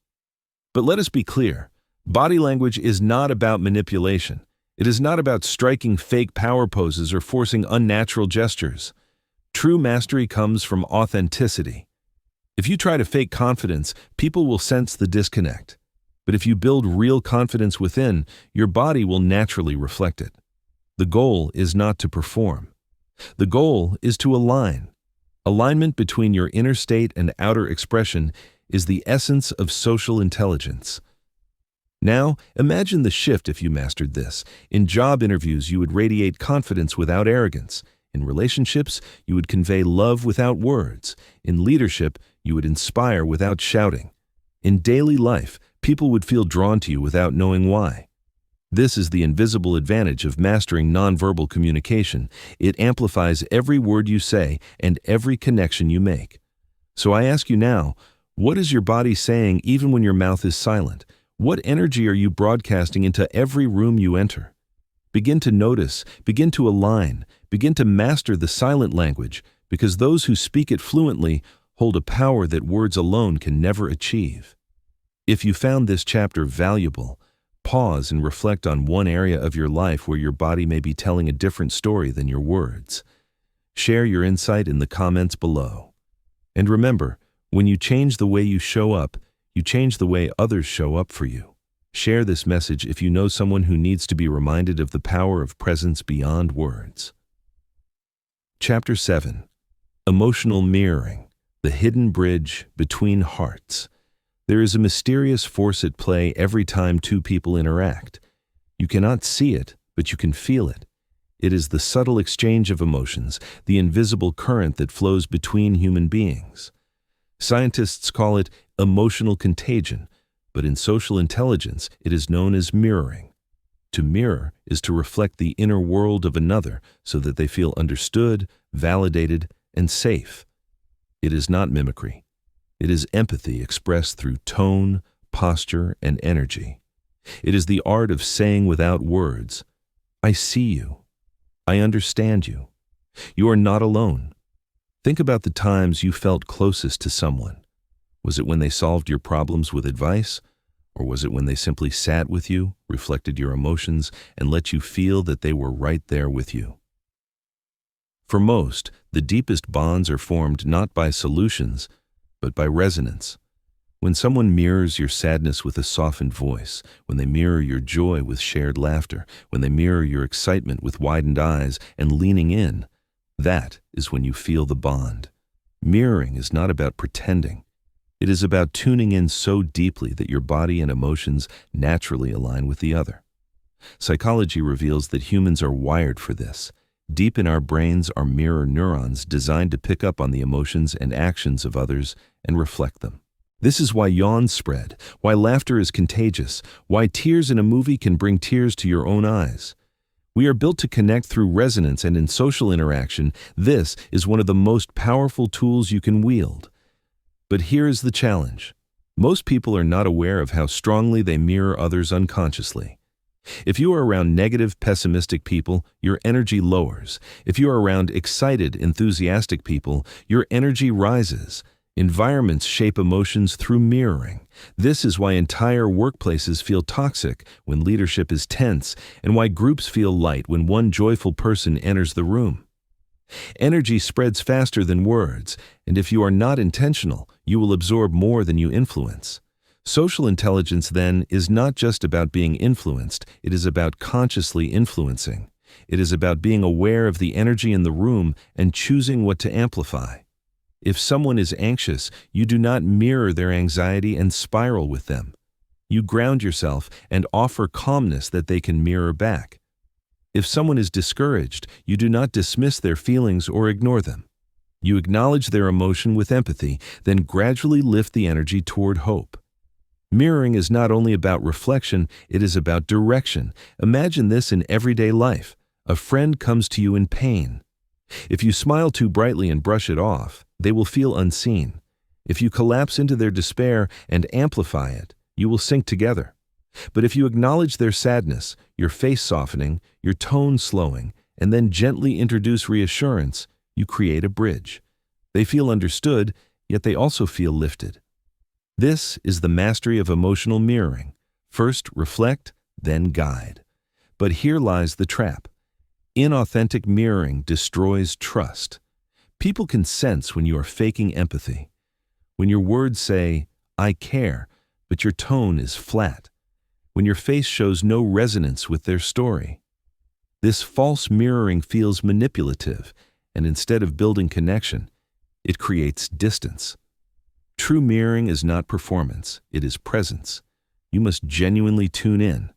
But let us be clear. Body language is not about manipulation. It is not about striking fake power poses or forcing unnatural gestures. True mastery comes from authenticity. If you try to fake confidence, people will sense the disconnect. But if you build real confidence within, your body will naturally reflect it. The goal is not to perform. The goal is to align. Alignment between your inner state and outer expression is the essence of social intelligence. Now, imagine the shift if you mastered this. In job interviews, you would radiate confidence without arrogance. In relationships, you would convey love without words. In leadership, you would inspire without shouting. In daily life, people would feel drawn to you without knowing why. This is the invisible advantage of mastering nonverbal communication. It amplifies every word you say and every connection you make. So I ask you now, what is your body saying even when your mouth is silent? What energy are you broadcasting into every room you enter? Begin to notice, begin to align, begin to master the silent language, because those who speak it fluently hold a power that words alone can never achieve. If you found this chapter valuable, pause and reflect on one area of your life where your body may be telling a different story than your words. Share your insight in the comments below. And remember, when you change the way you show up, you change the way others show up for you. Share this message if you know someone who needs to be reminded of the power of presence beyond words. Chapter 7. Emotional Mirroring, the Hidden Bridge Between Hearts. There is a mysterious force at play every time two people interact. You cannot see it, but you can feel it. It is the subtle exchange of emotions, the invisible current that flows between human beings. Scientists call it emotional contagion, but in social intelligence, it is known as mirroring. To mirror is to reflect the inner world of another so that they feel understood, validated, and safe. It is not mimicry. It is empathy expressed through tone, posture, and energy. It is the art of saying without words, "I see you. I understand you. You are not alone." Think about the times you felt closest to someone. Was it when they solved your problems with advice? Or was it when they simply sat with you, reflected your emotions, and let you feel that they were right there with you? For most, the deepest bonds are formed not by solutions, but by resonance. When someone mirrors your sadness with a softened voice, when they mirror your joy with shared laughter, when they mirror your excitement with widened eyes and leaning in, that is when you feel the bond. Mirroring is not about pretending. It is about tuning in so deeply that your body and emotions naturally align with the other. Psychology reveals that humans are wired for this. Deep in our brains are mirror neurons designed to pick up on the emotions and actions of others and reflect them. This is why yawns spread, why laughter is contagious, why tears in a movie can bring tears to your own eyes. We are built to connect through resonance, and in social interaction, this is one of the most powerful tools you can wield. But here is the challenge. Most people are not aware of how strongly they mirror others unconsciously. If you are around negative, pessimistic people, your energy lowers. If you are around excited, enthusiastic people, your energy rises. Environments shape emotions through mirroring. This is why entire workplaces feel toxic when leadership is tense, and why groups feel light when one joyful person enters the room. Energy spreads faster than words, and if you are not intentional, you will absorb more than you influence. Social intelligence, then, is not just about being influenced, it is about consciously influencing. It is about being aware of the energy in the room and choosing what to amplify. If someone is anxious, you do not mirror their anxiety and spiral with them. You ground yourself and offer calmness that they can mirror back. If someone is discouraged, you do not dismiss their feelings or ignore them. You acknowledge their emotion with empathy, then gradually lift the energy toward hope. Mirroring is not only about reflection, it is about direction. Imagine this in everyday life. A friend comes to you in pain. If you smile too brightly and brush it off, they will feel unseen. If you collapse into their despair and amplify it, you will sink together. But if you acknowledge their sadness, your face softening, your tone slowing, and then gently introduce reassurance, you create a bridge. They feel understood, yet they also feel lifted. This is the mastery of emotional mirroring. First reflect, then guide. But here lies the trap. Inauthentic mirroring destroys trust. People can sense when you are faking empathy. When your words say, "I care," but your tone is flat. When your face shows no resonance with their story. This false mirroring feels manipulative, and instead of building connection, it creates distance. True mirroring is not performance, it is presence. You must genuinely tune in.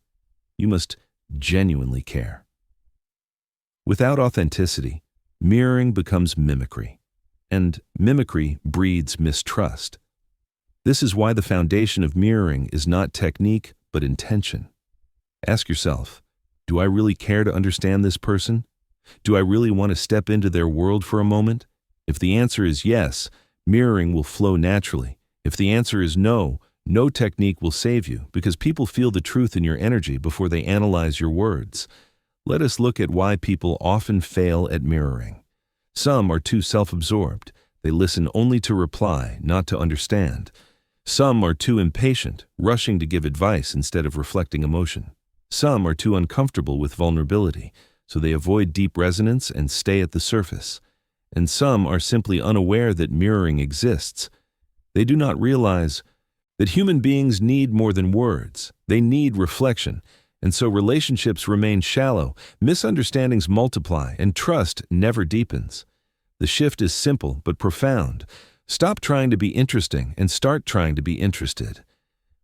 You must genuinely care. Without authenticity, mirroring becomes mimicry, and mimicry breeds mistrust. This is why the foundation of mirroring is not technique, but intention. Ask yourself, do I really care to understand this person? Do I really want to step into their world for a moment? If the answer is yes, mirroring will flow naturally. If the answer is no, no technique will save you, because people feel the truth in your energy before they analyze your words. Let us look at why people often fail at mirroring. Some are too self-absorbed. They listen only to reply, not to understand. Some are too impatient, rushing to give advice instead of reflecting emotion. Some are too uncomfortable with vulnerability, so they avoid deep resonance and stay at the surface. And some are simply unaware that mirroring exists. They do not realize that human beings need more than words. They need reflection. And so relationships remain shallow, misunderstandings multiply, and trust never deepens. The shift is simple but profound. Stop trying to be interesting and start trying to be interested.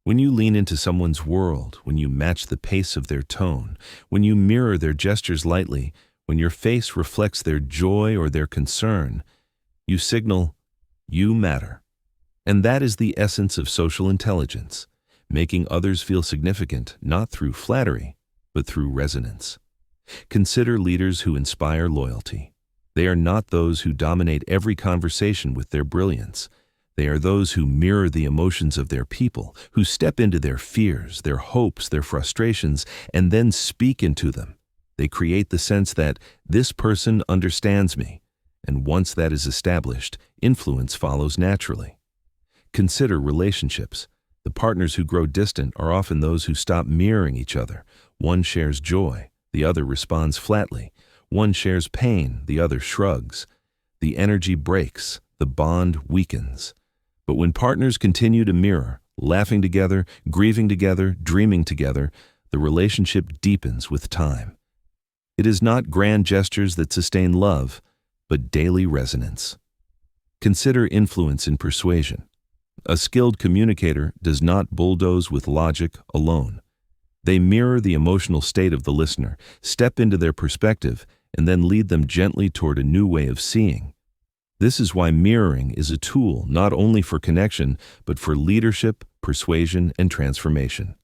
When you lean into someone's world, when you match the pace of their tone, when you mirror their gestures lightly, when your face reflects their joy or their concern, you signal, you matter. And that is the essence of social intelligence. Making others feel significant, not through flattery, but through resonance. Consider leaders who inspire loyalty. They are not those who dominate every conversation with their brilliance. They are those who mirror the emotions of their people, who step into their fears, their hopes, their frustrations, and then speak into them. They create the sense that this person understands me, and once that is established, influence follows naturally. Consider relationships. The partners who grow distant are often those who stop mirroring each other. One shares joy, the other responds flatly. One shares pain, the other shrugs. The energy breaks, the bond weakens. But when partners continue to mirror, laughing together, grieving together, dreaming together, the relationship deepens with time. It is not grand gestures that sustain love, but daily resonance. Consider influence in persuasion. A skilled communicator does not bulldoze with logic alone. They mirror the emotional state of the listener, step into their perspective, and then lead them gently toward a new way of seeing. This is why mirroring is a tool not only for connection, but for leadership, persuasion, and transformation.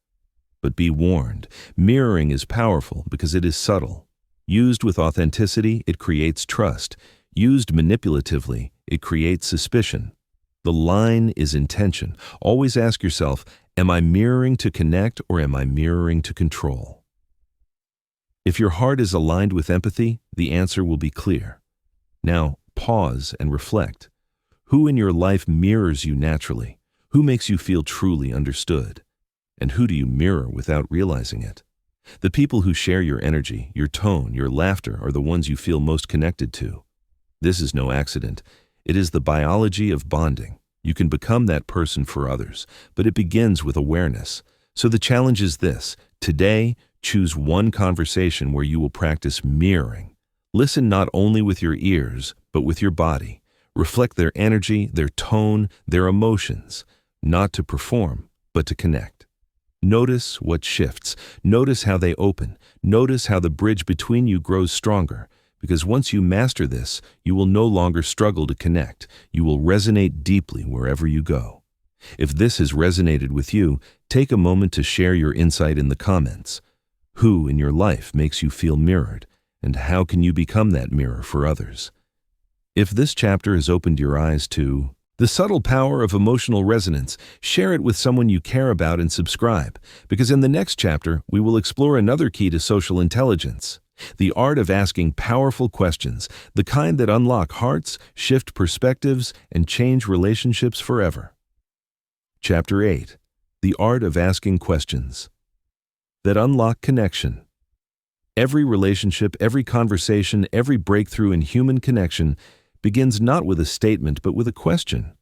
But be warned, mirroring is powerful because it is subtle. Used with authenticity, it creates trust. Used manipulatively, it creates suspicion. The line is intention. Always ask yourself, am I mirroring to connect or am I mirroring to control? If your heart is aligned with empathy, the answer will be clear. Now, pause and reflect. Who in your life mirrors you naturally? Who makes you feel truly understood? And who do you mirror without realizing it? The people who share your energy, your tone, your laughter are the ones you feel most connected to. This is no accident. It is the biology of bonding. You can become that person for others, but it begins with awareness. So the challenge is this. Today, choose one conversation where you will practice mirroring. Listen not only with your ears, but with your body. Reflect their energy, their tone, their emotions, not to perform, but to connect. Notice what shifts. Notice how they open. Notice how the bridge between you grows stronger. Because once you master this, you will no longer struggle to connect. You will resonate deeply wherever you go. If this has resonated with you, take a moment to share your insight in the comments. Who in your life makes you feel mirrored, and how can you become that mirror for others? If this chapter has opened your eyes to the subtle power of emotional resonance, share it with someone you care about and subscribe, because in the next chapter, we will explore another key to social intelligence. The art of asking powerful questions, the kind that unlock hearts, shift perspectives, and change relationships forever. Chapter 8. The art of asking questions that unlock connection. Every relationship, every conversation, every breakthrough in human connection begins not with a statement but with a question.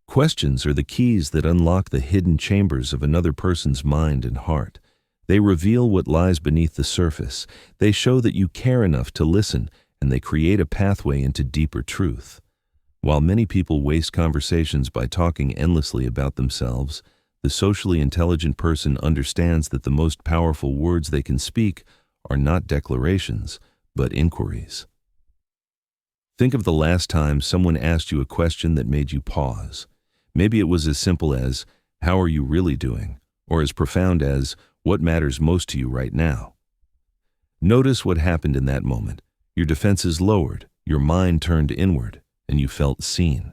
Questions are the keys that unlock the hidden chambers of another person's mind and heart. They reveal what lies beneath the surface. They show that you care enough to listen, and they create a pathway into deeper truth. While many people waste conversations by talking endlessly about themselves, the socially intelligent person understands that the most powerful words they can speak are not declarations, but inquiries. Think of the last time someone asked you a question that made you pause. Maybe it was as simple as, "How are you really doing?" or as profound as, "What matters most to you right now?" Notice what happened in that moment. Your defenses lowered, your mind turned inward, and you felt seen.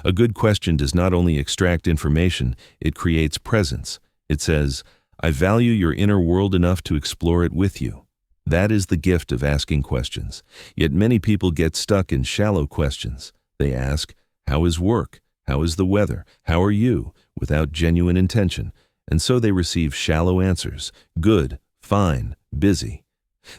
A good question does not only extract information, it creates presence. It says, "I value your inner world enough to explore it with you." That is the gift of asking questions. Yet many people get stuck in shallow questions. They ask, "How is work? How is the weather? How are you?" without genuine intention. And so they receive shallow answers: good, fine, busy.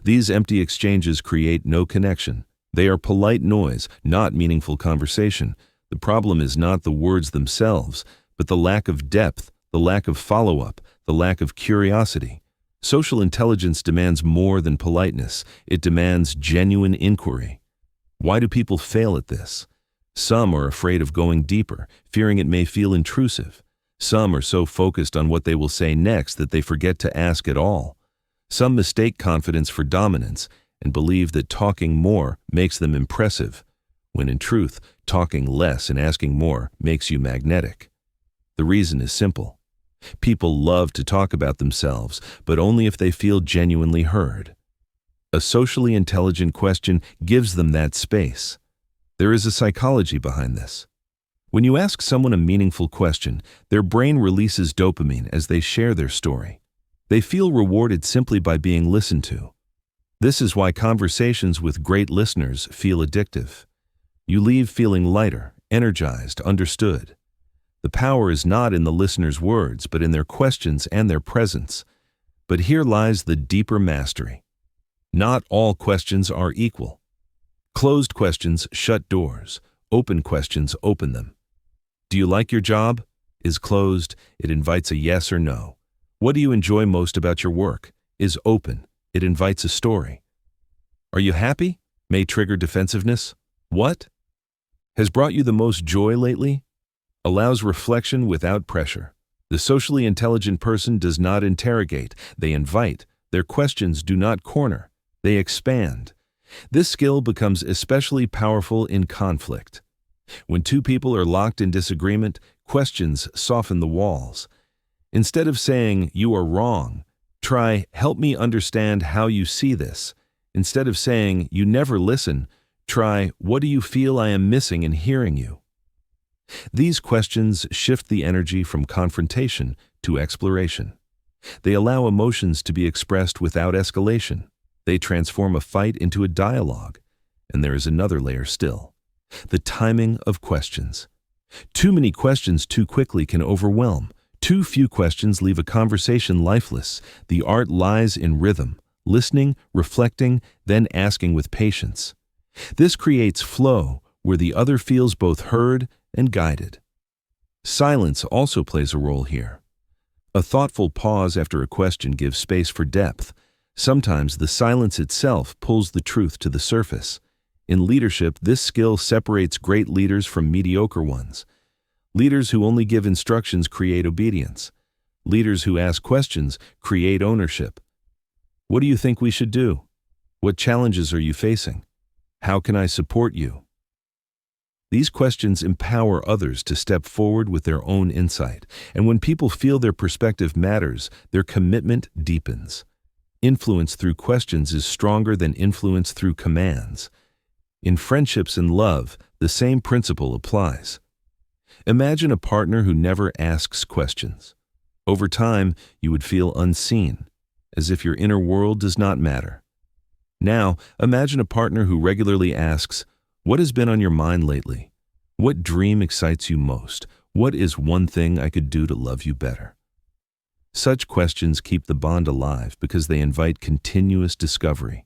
These empty exchanges create no connection. They are polite noise, not meaningful conversation. The problem is not the words themselves, but the lack of depth, the lack of follow-up, the lack of curiosity. Social intelligence demands more than politeness. It demands genuine inquiry. Why do people fail at this? Some are afraid of going deeper, fearing it may feel intrusive. Some are so focused on what they will say next that they forget to ask at all. Some mistake confidence for dominance and believe that talking more makes them impressive, when in truth, talking less and asking more makes you magnetic. The reason is simple. People love to talk about themselves, but only if they feel genuinely heard. A socially intelligent question gives them that space. There is a psychology behind this. When you ask someone a meaningful question, their brain releases dopamine as they share their story. They feel rewarded simply by being listened to. This is why conversations with great listeners feel addictive. You leave feeling lighter, energized, understood. The power is not in the listener's words, but in their questions and their presence. But here lies the deeper mastery. Not all questions are equal. Closed questions shut doors. Open questions open them. Do you like your job? Is closed. It invites a yes or no. What do you enjoy most about your work? Is open. It invites a story. Are you happy? May trigger defensiveness. What has brought you the most joy lately? Allows reflection without pressure. The socially intelligent person does not interrogate, they invite. Their questions do not corner, they expand. This skill becomes especially powerful in conflict. When two people are locked in disagreement, questions soften the walls. Instead of saying, "You are wrong," try, "Help me understand how you see this." Instead of saying, "You never listen," try, "What do you feel I am missing in hearing you?" These questions shift the energy from confrontation to exploration. They allow emotions to be expressed without escalation. They transform a fight into a dialogue. And there is another layer still: the timing of questions. Too many questions too quickly can overwhelm. Too few questions leave a conversation lifeless. The art lies in rhythm, listening, reflecting, then asking with patience. This creates flow, where the other feels both heard and guided. Silence also plays a role here. A thoughtful pause after a question gives space for depth. Sometimes the silence itself pulls the truth to the surface. In leadership, this skill separates great leaders from mediocre ones. Leaders who only give instructions create obedience. Leaders who ask questions create ownership. What do you think we should do? What challenges are you facing? How can I support you? These questions empower others to step forward with their own insight, and when people feel their perspective matters, their commitment deepens. Influence through questions is stronger than influence through commands. In friendships and love, the same principle applies. Imagine a partner who never asks questions. Over time, you would feel unseen, as if your inner world does not matter. Now, imagine a partner who regularly asks, "What has been on your mind lately? What dream excites you most? What is one thing I could do to love you better?" Such questions keep the bond alive because they invite continuous discovery.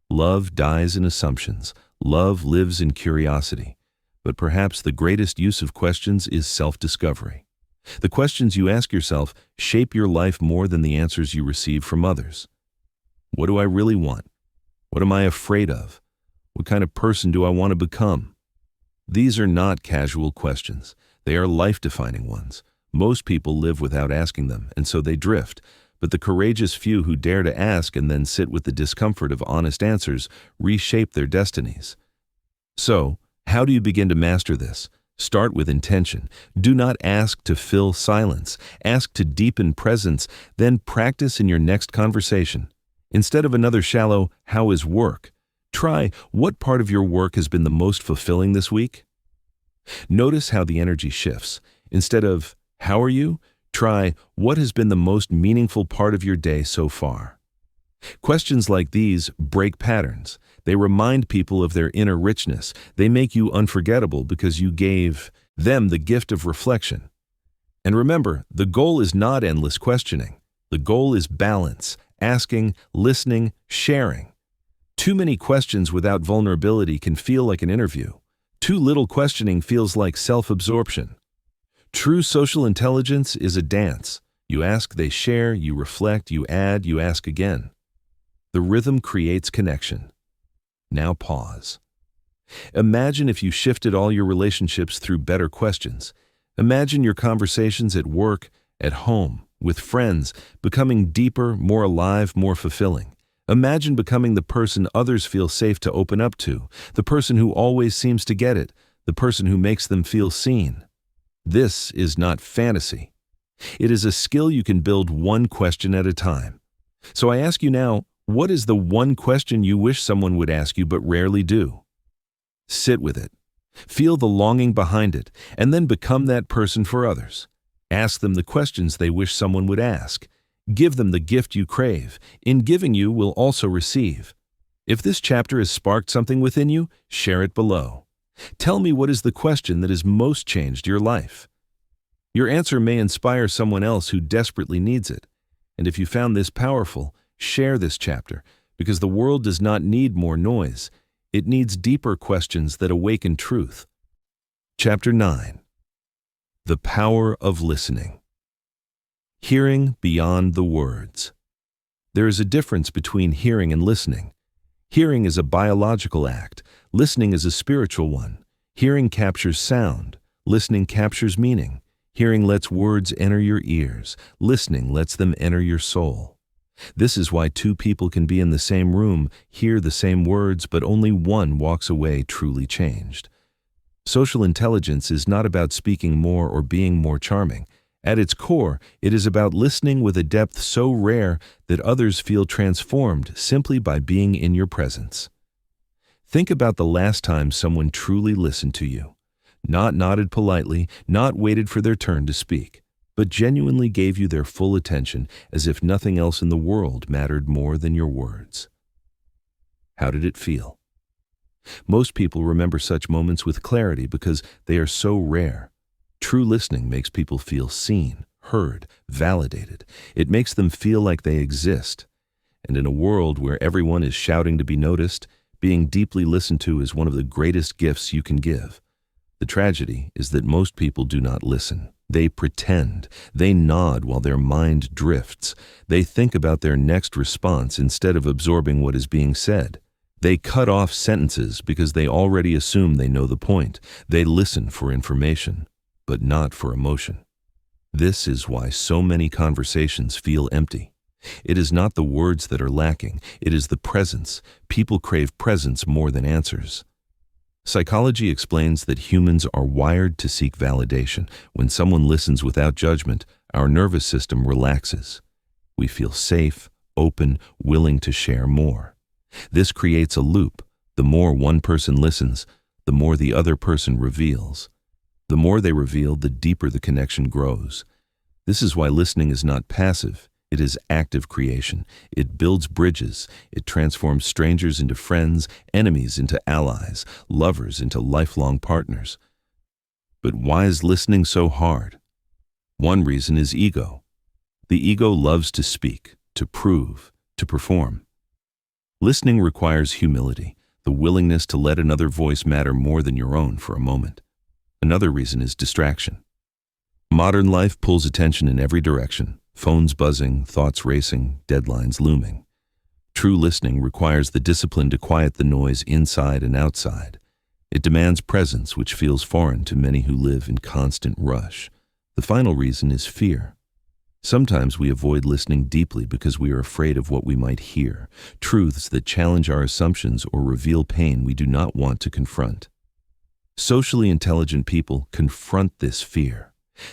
Love dies in assumptions. Love lives in curiosity. But perhaps the greatest use of questions is self-discovery. The questions you ask yourself shape your life more than the answers you receive from others. What do I really want? What am I afraid of? What kind of person do I want to become? These are not casual questions. They are life-defining ones. Most people live without asking them, and so they drift. But the courageous few who dare to ask and then sit with the discomfort of honest answers reshape their destinies. So, how do you begin to master this? Start with intention. Do not ask to fill silence. Ask to deepen presence, then practice in your next conversation. Instead of another shallow, "How is work?" try, "What part of your work has been the most fulfilling this week?" Notice how the energy shifts. Instead of, "How are you?" try, "What has been the most meaningful part of your day so far?" Questions like these break patterns. They remind people of their inner richness. They make you unforgettable because you gave them the gift of reflection. And remember, the goal is not endless questioning. The goal is balance, asking, listening, sharing. Too many questions without vulnerability can feel like an interview. Too little questioning feels like self-absorption. True social intelligence is a dance. You ask, they share, you reflect, you add, you ask again. The rhythm creates connection. Now pause. Imagine if you shifted all your relationships through better questions. Imagine your conversations at work, at home, with friends, becoming deeper, more alive, more fulfilling. Imagine becoming the person others feel safe to open up to, the person who always seems to get it, the person who makes them feel seen. This is not fantasy. It is a skill you can build one question at a time. So I ask you now, what is the one question you wish someone would ask you but rarely do? Sit with it. Feel the longing behind it, and then become that person for others. Ask them the questions they wish someone would ask. Give them the gift you crave. In giving, you will also receive. If this chapter has sparked something within you, share it below. Tell me, what is the question that has most changed your life? Your answer may inspire someone else who desperately needs it. And if you found this powerful, share this chapter, because the world does not need more noise. It needs deeper questions that awaken truth. Chapter 9. The Power of Listening. Hearing beyond the words. There is a difference between hearing and listening. Hearing is a biological act. Listening is a spiritual one. Hearing captures sound. Listening captures meaning. Hearing lets words enter your ears. Listening lets them enter your soul. This is why two people can be in the same room, hear the same words, but only one walks away truly changed. Social intelligence is not about speaking more or being more charming. At its core, it is about listening with a depth so rare that others feel transformed simply by being in your presence. Think about the last time someone truly listened to you. Not nodded politely, not waited for their turn to speak, but genuinely gave you their full attention as if nothing else in the world mattered more than your words. How did it feel? Most people remember such moments with clarity because they are so rare. True listening makes people feel seen, heard, validated. It makes them feel like they exist. And in a world where everyone is shouting to be noticed, being deeply listened to is one of the greatest gifts you can give. The tragedy is that most people do not listen. They pretend. They nod while their mind drifts. They think about their next response instead of absorbing what is being said. They cut off sentences because they already assume they know the point. They listen for information, but not for emotion. This is why so many conversations feel empty. It is not the words that are lacking, it is the presence. People crave presence more than answers. Psychology explains that humans are wired to seek validation. When someone listens without judgment, our nervous system relaxes. We feel safe, open, willing to share more. This creates a loop. The more one person listens, the more the other person reveals. The more they reveal, the deeper the connection grows. This is why listening is not passive. It is active creation. It builds bridges. It transforms strangers into friends, enemies into allies, lovers into lifelong partners. But why is listening so hard? One reason is ego. The ego loves to speak, to prove, to perform. Listening requires humility, the willingness to let another voice matter more than your own for a moment. Another reason is distraction. Modern life pulls attention in every direction. Phones buzzing, thoughts racing, deadlines looming. True listening requires the discipline to quiet the noise inside and outside. It demands presence, which feels foreign to many who live in constant rush. The final reason is fear. Sometimes we avoid listening deeply because we are afraid of what we might hear, truths that challenge our assumptions or reveal pain we do not want to confront. Socially intelligent people confront this fear.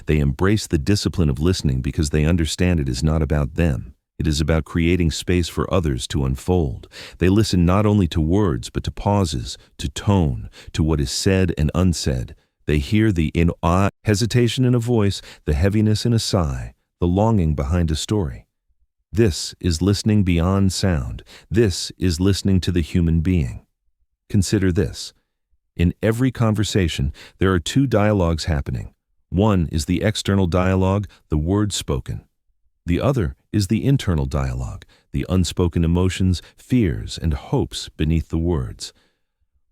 They embrace the discipline of listening because they understand it is not about them. It is about creating space for others to unfold. They listen not only to words, but to pauses, to tone, to what is said and unsaid. They hear the hesitation in a voice, the heaviness in a sigh, the longing behind a story. This is listening beyond sound. This is listening to the human being. Consider this. In every conversation, there are two dialogues happening. One is the external dialogue, the words spoken. The other is the internal dialogue, the unspoken emotions, fears, and hopes beneath the words.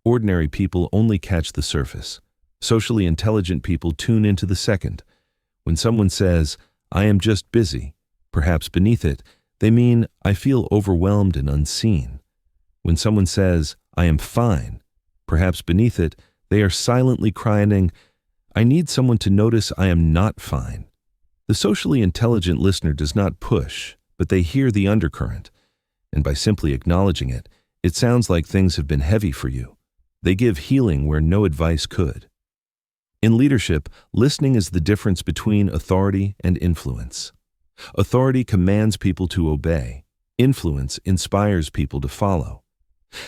Ordinary people only catch the surface. Socially intelligent people tune into the second. When someone says, "I am just busy," perhaps beneath it, they mean, "I feel overwhelmed and unseen." When someone says, "I am fine," perhaps beneath it, they are silently crying, "I need someone to notice I am not fine." The socially intelligent listener does not push, but they hear the undercurrent. And by simply acknowledging it, it sounds like things have been heavy for you. They give healing where no advice could. In leadership, listening is the difference between authority and influence. Authority commands people to obey. Influence inspires people to follow.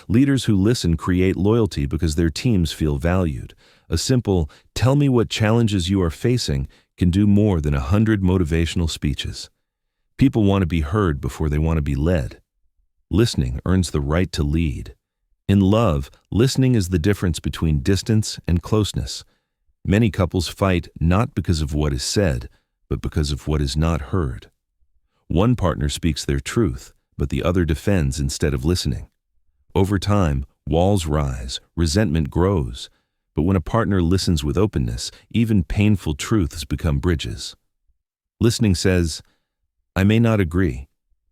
Leaders who listen create loyalty because their teams feel valued. A simple, "Tell me what challenges you are facing," can do more than 100 motivational speeches. People want to be heard before they want to be led. Listening earns the right to lead. In love, listening is the difference between distance and closeness. Many couples fight not because of what is said, but because of what is not heard. One partner speaks their truth, but the other defends instead of listening. Over time, walls rise, resentment grows. But when a partner listens with openness, even painful truths become bridges. Listening says, "I may not agree,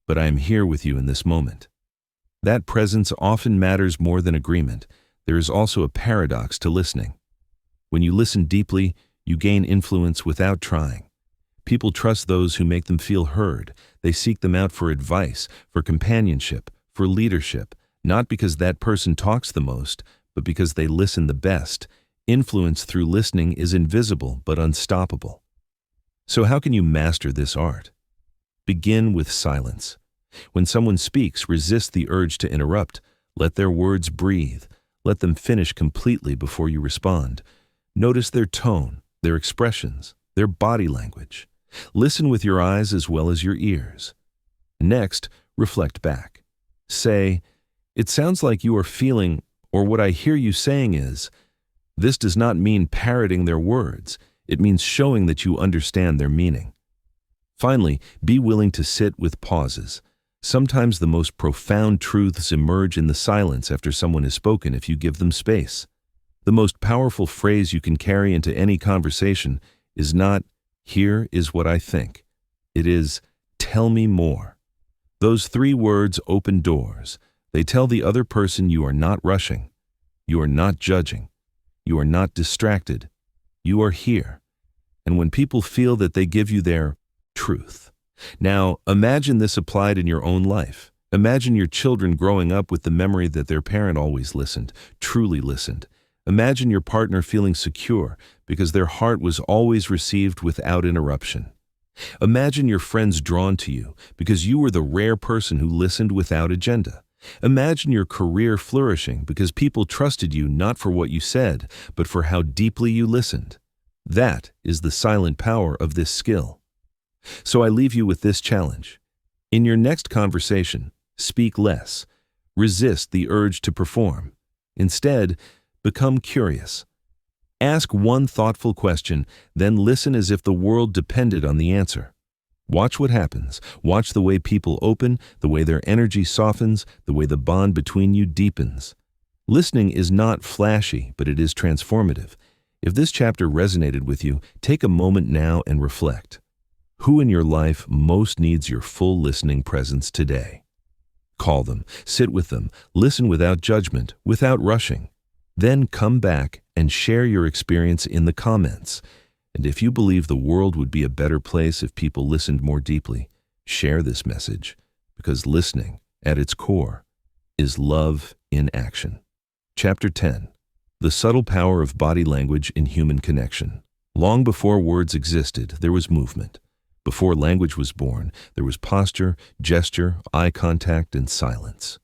but I am here with you in this moment." That presence often matters more than agreement. There is also a paradox to listening. When you listen deeply, you gain influence without trying. People trust those who make them feel heard. They seek them out for advice, for companionship, for leadership, not because that person talks the most, but because they listen the best. Influence through listening is invisible but unstoppable. So how can you master this art? Begin with silence. When someone speaks, resist the urge to interrupt. Let their words breathe. Let them finish completely before you respond. Notice their tone, their expressions, their body language. Listen with your eyes as well as your ears. Next, reflect back. Say, "It sounds like you are feeling," or "what I hear you saying is." This does not mean parroting their words. It means showing that you understand their meaning. Finally, be willing to sit with pauses. Sometimes the most profound truths emerge in the silence after someone has spoken if you give them space. The most powerful phrase you can carry into any conversation is not, "Here is what I think." It is, "Tell me more." Those 3 words open doors. They tell the other person you are not rushing. You are not judging. You are not distracted. You are here. And when people feel that, they give you their truth. Now, imagine this applied in your own life. Imagine your children growing up with the memory that their parent always listened, truly listened. Imagine your partner feeling secure because their heart was always received without interruption. Imagine your friends drawn to you because you were the rare person who listened without agenda. Imagine your career flourishing because people trusted you not for what you said, but for how deeply you listened. That is the silent power of this skill. So I leave you with this challenge. In your next conversation, speak less. Resist the urge to perform. Instead, become curious. Ask one thoughtful question, then listen as if the world depended on the answer. Watch what happens. Watch the way people open, the way their energy softens, the way the bond between you deepens. Listening is not flashy, but it is transformative. If this chapter resonated with you, take a moment now and reflect. Who in your life most needs your full listening presence today? Call them, sit with them, listen without judgment, without rushing. Then come back and share your experience in the comments. And if you believe the world would be a better place if people listened more deeply, share this message, because listening, at its core, is love in action. Chapter 10. The Subtle Power of Body Language in Human Connection. Long before words existed, there was movement. Before language was born, there was posture, gesture, eye contact, and silence.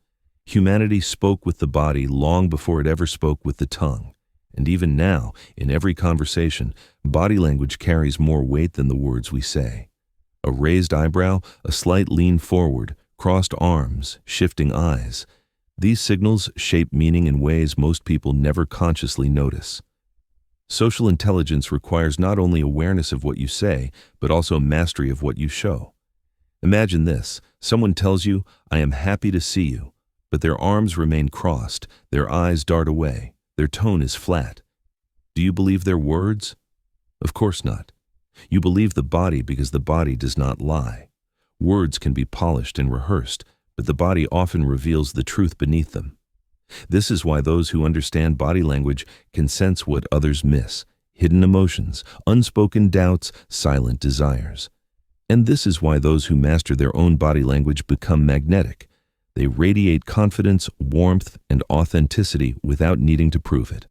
Humanity spoke with the body long before it ever spoke with the tongue. And even now, in every conversation, body language carries more weight than the words we say. A raised eyebrow, a slight lean forward, crossed arms, shifting eyes. These signals shape meaning in ways most people never consciously notice. Social intelligence requires not only awareness of what you say, but also mastery of what you show. Imagine this. Someone tells you, "I am happy to see you," but their arms remain crossed, their eyes dart away, their tone is flat. Do you believe their words? Of course not. You believe the body because the body does not lie. Words can be polished and rehearsed, but the body often reveals the truth beneath them. This is why those who understand body language can sense what others miss: hidden emotions, unspoken doubts, silent desires. And this is why those who master their own body language become magnetic. They radiate confidence, warmth, and authenticity without needing to prove it.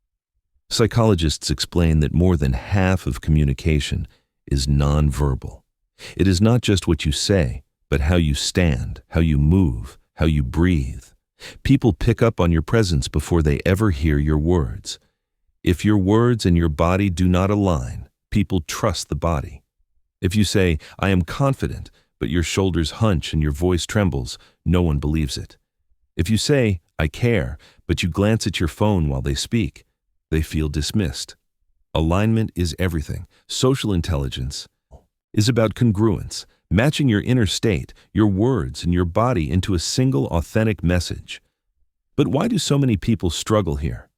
Psychologists explain that more than half of communication is nonverbal. It is not just what you say, but how you stand, how you move, how you breathe. People pick up on your presence before they ever hear your words. If your words and your body do not align, people trust the body. If you say, "I am confident," but your shoulders hunch and your voice trembles, no one believes it. If you say, "I care," but you glance at your phone while they speak, they feel dismissed. Alignment is everything. Social intelligence is about congruence, matching your inner state, your words, and your body into a single authentic message. But why do so many people struggle here?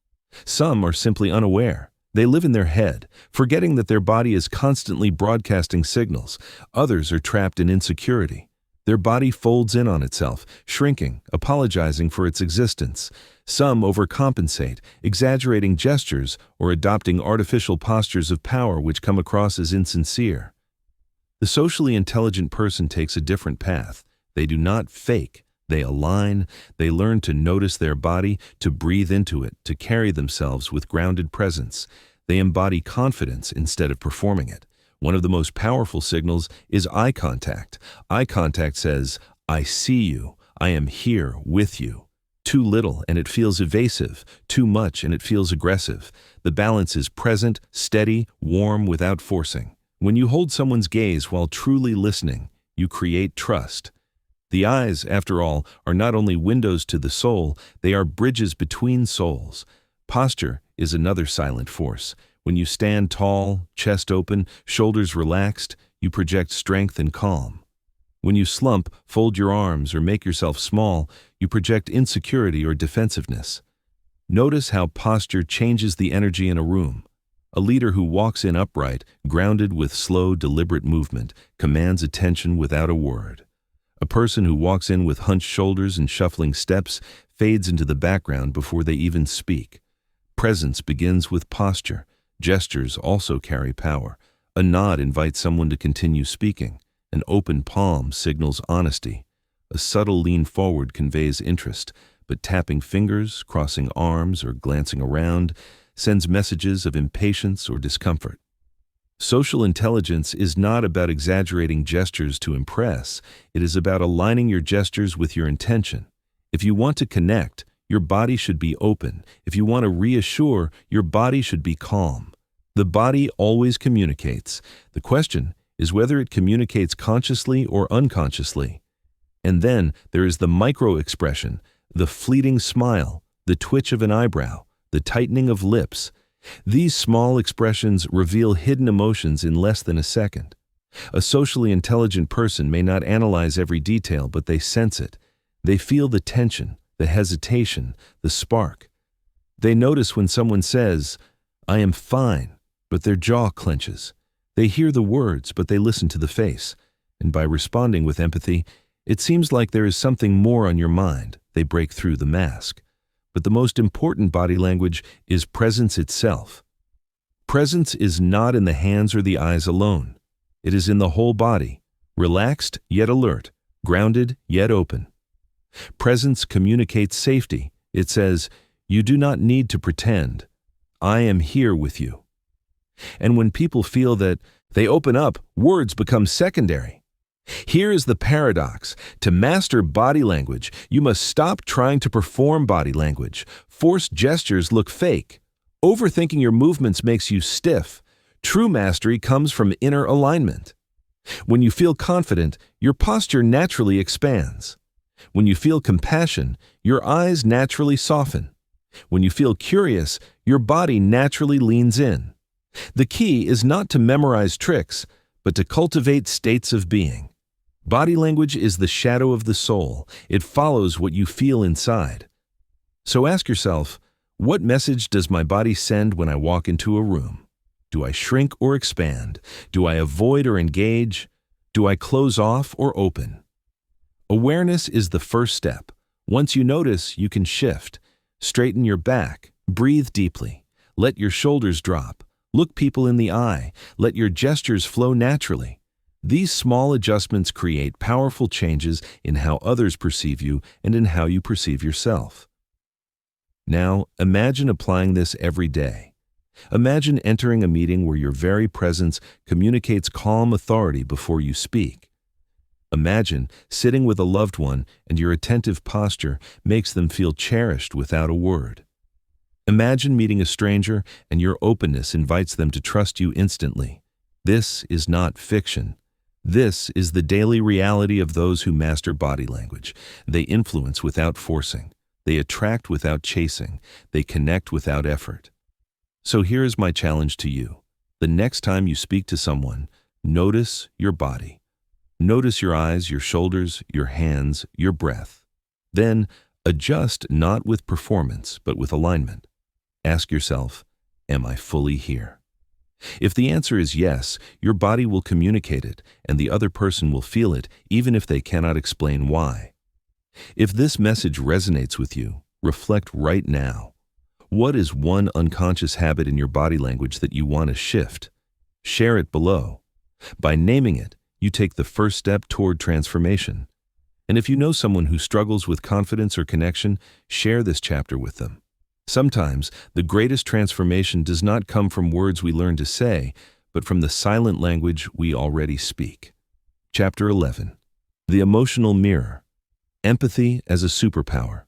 Some are simply unaware. They live in their head, forgetting that their body is constantly broadcasting signals. Others are trapped in insecurity. Their body folds in on itself, shrinking, apologizing for its existence. Some overcompensate, exaggerating gestures or adopting artificial postures of power which come across as insincere. The socially intelligent person takes a different path. They do not fake. They align. They learn to notice their body, to breathe into it, to carry themselves with grounded presence. They embody confidence instead of performing it. One of the most powerful signals is eye contact. Eye contact says, I see you. I am here with you. Too little and it feels evasive. Too much and it feels aggressive. The balance is present, steady, warm without forcing. When you hold someone's gaze while truly listening, you create trust. The eyes, after all, are not only windows to the soul, they are bridges between souls. Posture is another silent force. When you stand tall, chest open, shoulders relaxed, you project strength and calm. When you slump, fold your arms, or make yourself small, you project insecurity or defensiveness. Notice how posture changes the energy in a room. A leader who walks in upright, grounded with slow, deliberate movement, commands attention without a word. A person who walks in with hunched shoulders and shuffling steps fades into the background before they even speak. Presence begins with posture. Gestures also carry power. A nod invites someone to continue speaking. An open palm signals honesty. A subtle lean forward conveys interest, but tapping fingers, crossing arms, or glancing around sends messages of impatience or discomfort. Social intelligence is not about exaggerating gestures to impress. It is about aligning your gestures with your intention. If you want to connect, your body should be open. If you want to reassure, your body should be calm. The body always communicates. The question is whether it communicates consciously or unconsciously. And then there is the micro-expression, the fleeting smile, the twitch of an eyebrow, the tightening of lips. These small expressions reveal hidden emotions in less than a second. A socially intelligent person may not analyze every detail, but they sense it. They feel the tension, the hesitation, the spark. They notice when someone says, I am fine, but their jaw clenches. They hear the words, but they listen to the face. And by responding with empathy, it seems like there is something more on your mind. They break through the mask. But the most important body language is presence itself. Presence is not in the hands or the eyes alone. It is in the whole body, relaxed yet alert, grounded yet open. Presence communicates safety. It says, you do not need to pretend. I am here with you. And when people feel that, they open up, words become secondary. Here is the paradox. To master body language, you must stop trying to perform body language. Forced gestures look fake. Overthinking your movements makes you stiff. True mastery comes from inner alignment. When you feel confident, your posture naturally expands. When you feel compassion, your eyes naturally soften. When you feel curious, your body naturally leans in. The key is not to memorize tricks, but to cultivate states of being. Body language is the shadow of the soul. It follows what you feel inside. So ask yourself, what message does my body send when I walk into a room? Do I shrink or expand? Do I avoid or engage? Do I close off or open? Awareness is the first step. Once you notice, you can shift. Straighten your back. Breathe deeply. Let your shoulders drop. Look people in the eye. Let your gestures flow naturally. These small adjustments create powerful changes in how others perceive you and in how you perceive yourself. Now, imagine applying this every day. Imagine entering a meeting where your very presence communicates calm authority before you speak. Imagine sitting with a loved one and your attentive posture makes them feel cherished without a word. Imagine meeting a stranger and your openness invites them to trust you instantly. This is not fiction. This is the daily reality of those who master body language. They influence without forcing. They attract without chasing. They connect without effort. So here is my challenge to you. The next time you speak to someone, notice your body. Notice your eyes, your shoulders, your hands, your breath. Then adjust not with performance, but with alignment. Ask yourself, am I fully here? If the answer is yes, your body will communicate it, and the other person will feel it, even if they cannot explain why. If this message resonates with you, reflect right now. What is one unconscious habit in your body language that you want to shift? Share it below. By naming it, you take the first step toward transformation. And if you know someone who struggles with confidence or connection, share this chapter with them. Sometimes, the greatest transformation does not come from words we learn to say, but from the silent language we already speak. Chapter 11. The Emotional Mirror. Empathy as a Superpower.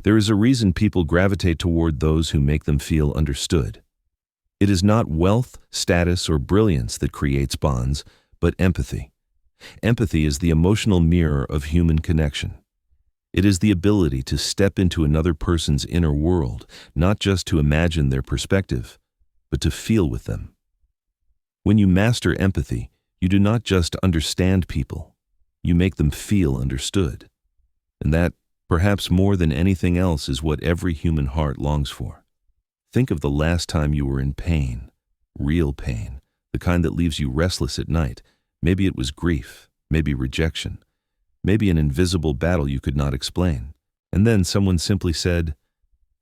There is a reason people gravitate toward those who make them feel understood. It is not wealth, status, or brilliance that creates bonds, but empathy. Empathy is the emotional mirror of human connection. It is the ability to step into another person's inner world, not just to imagine their perspective, but to feel with them. When you master empathy, you do not just understand people, you make them feel understood. And that, perhaps more than anything else, is what every human heart longs for. Think of the last time you were in pain, real pain, the kind that leaves you restless at night. Maybe it was grief, maybe rejection, maybe an invisible battle you could not explain. And then someone simply said,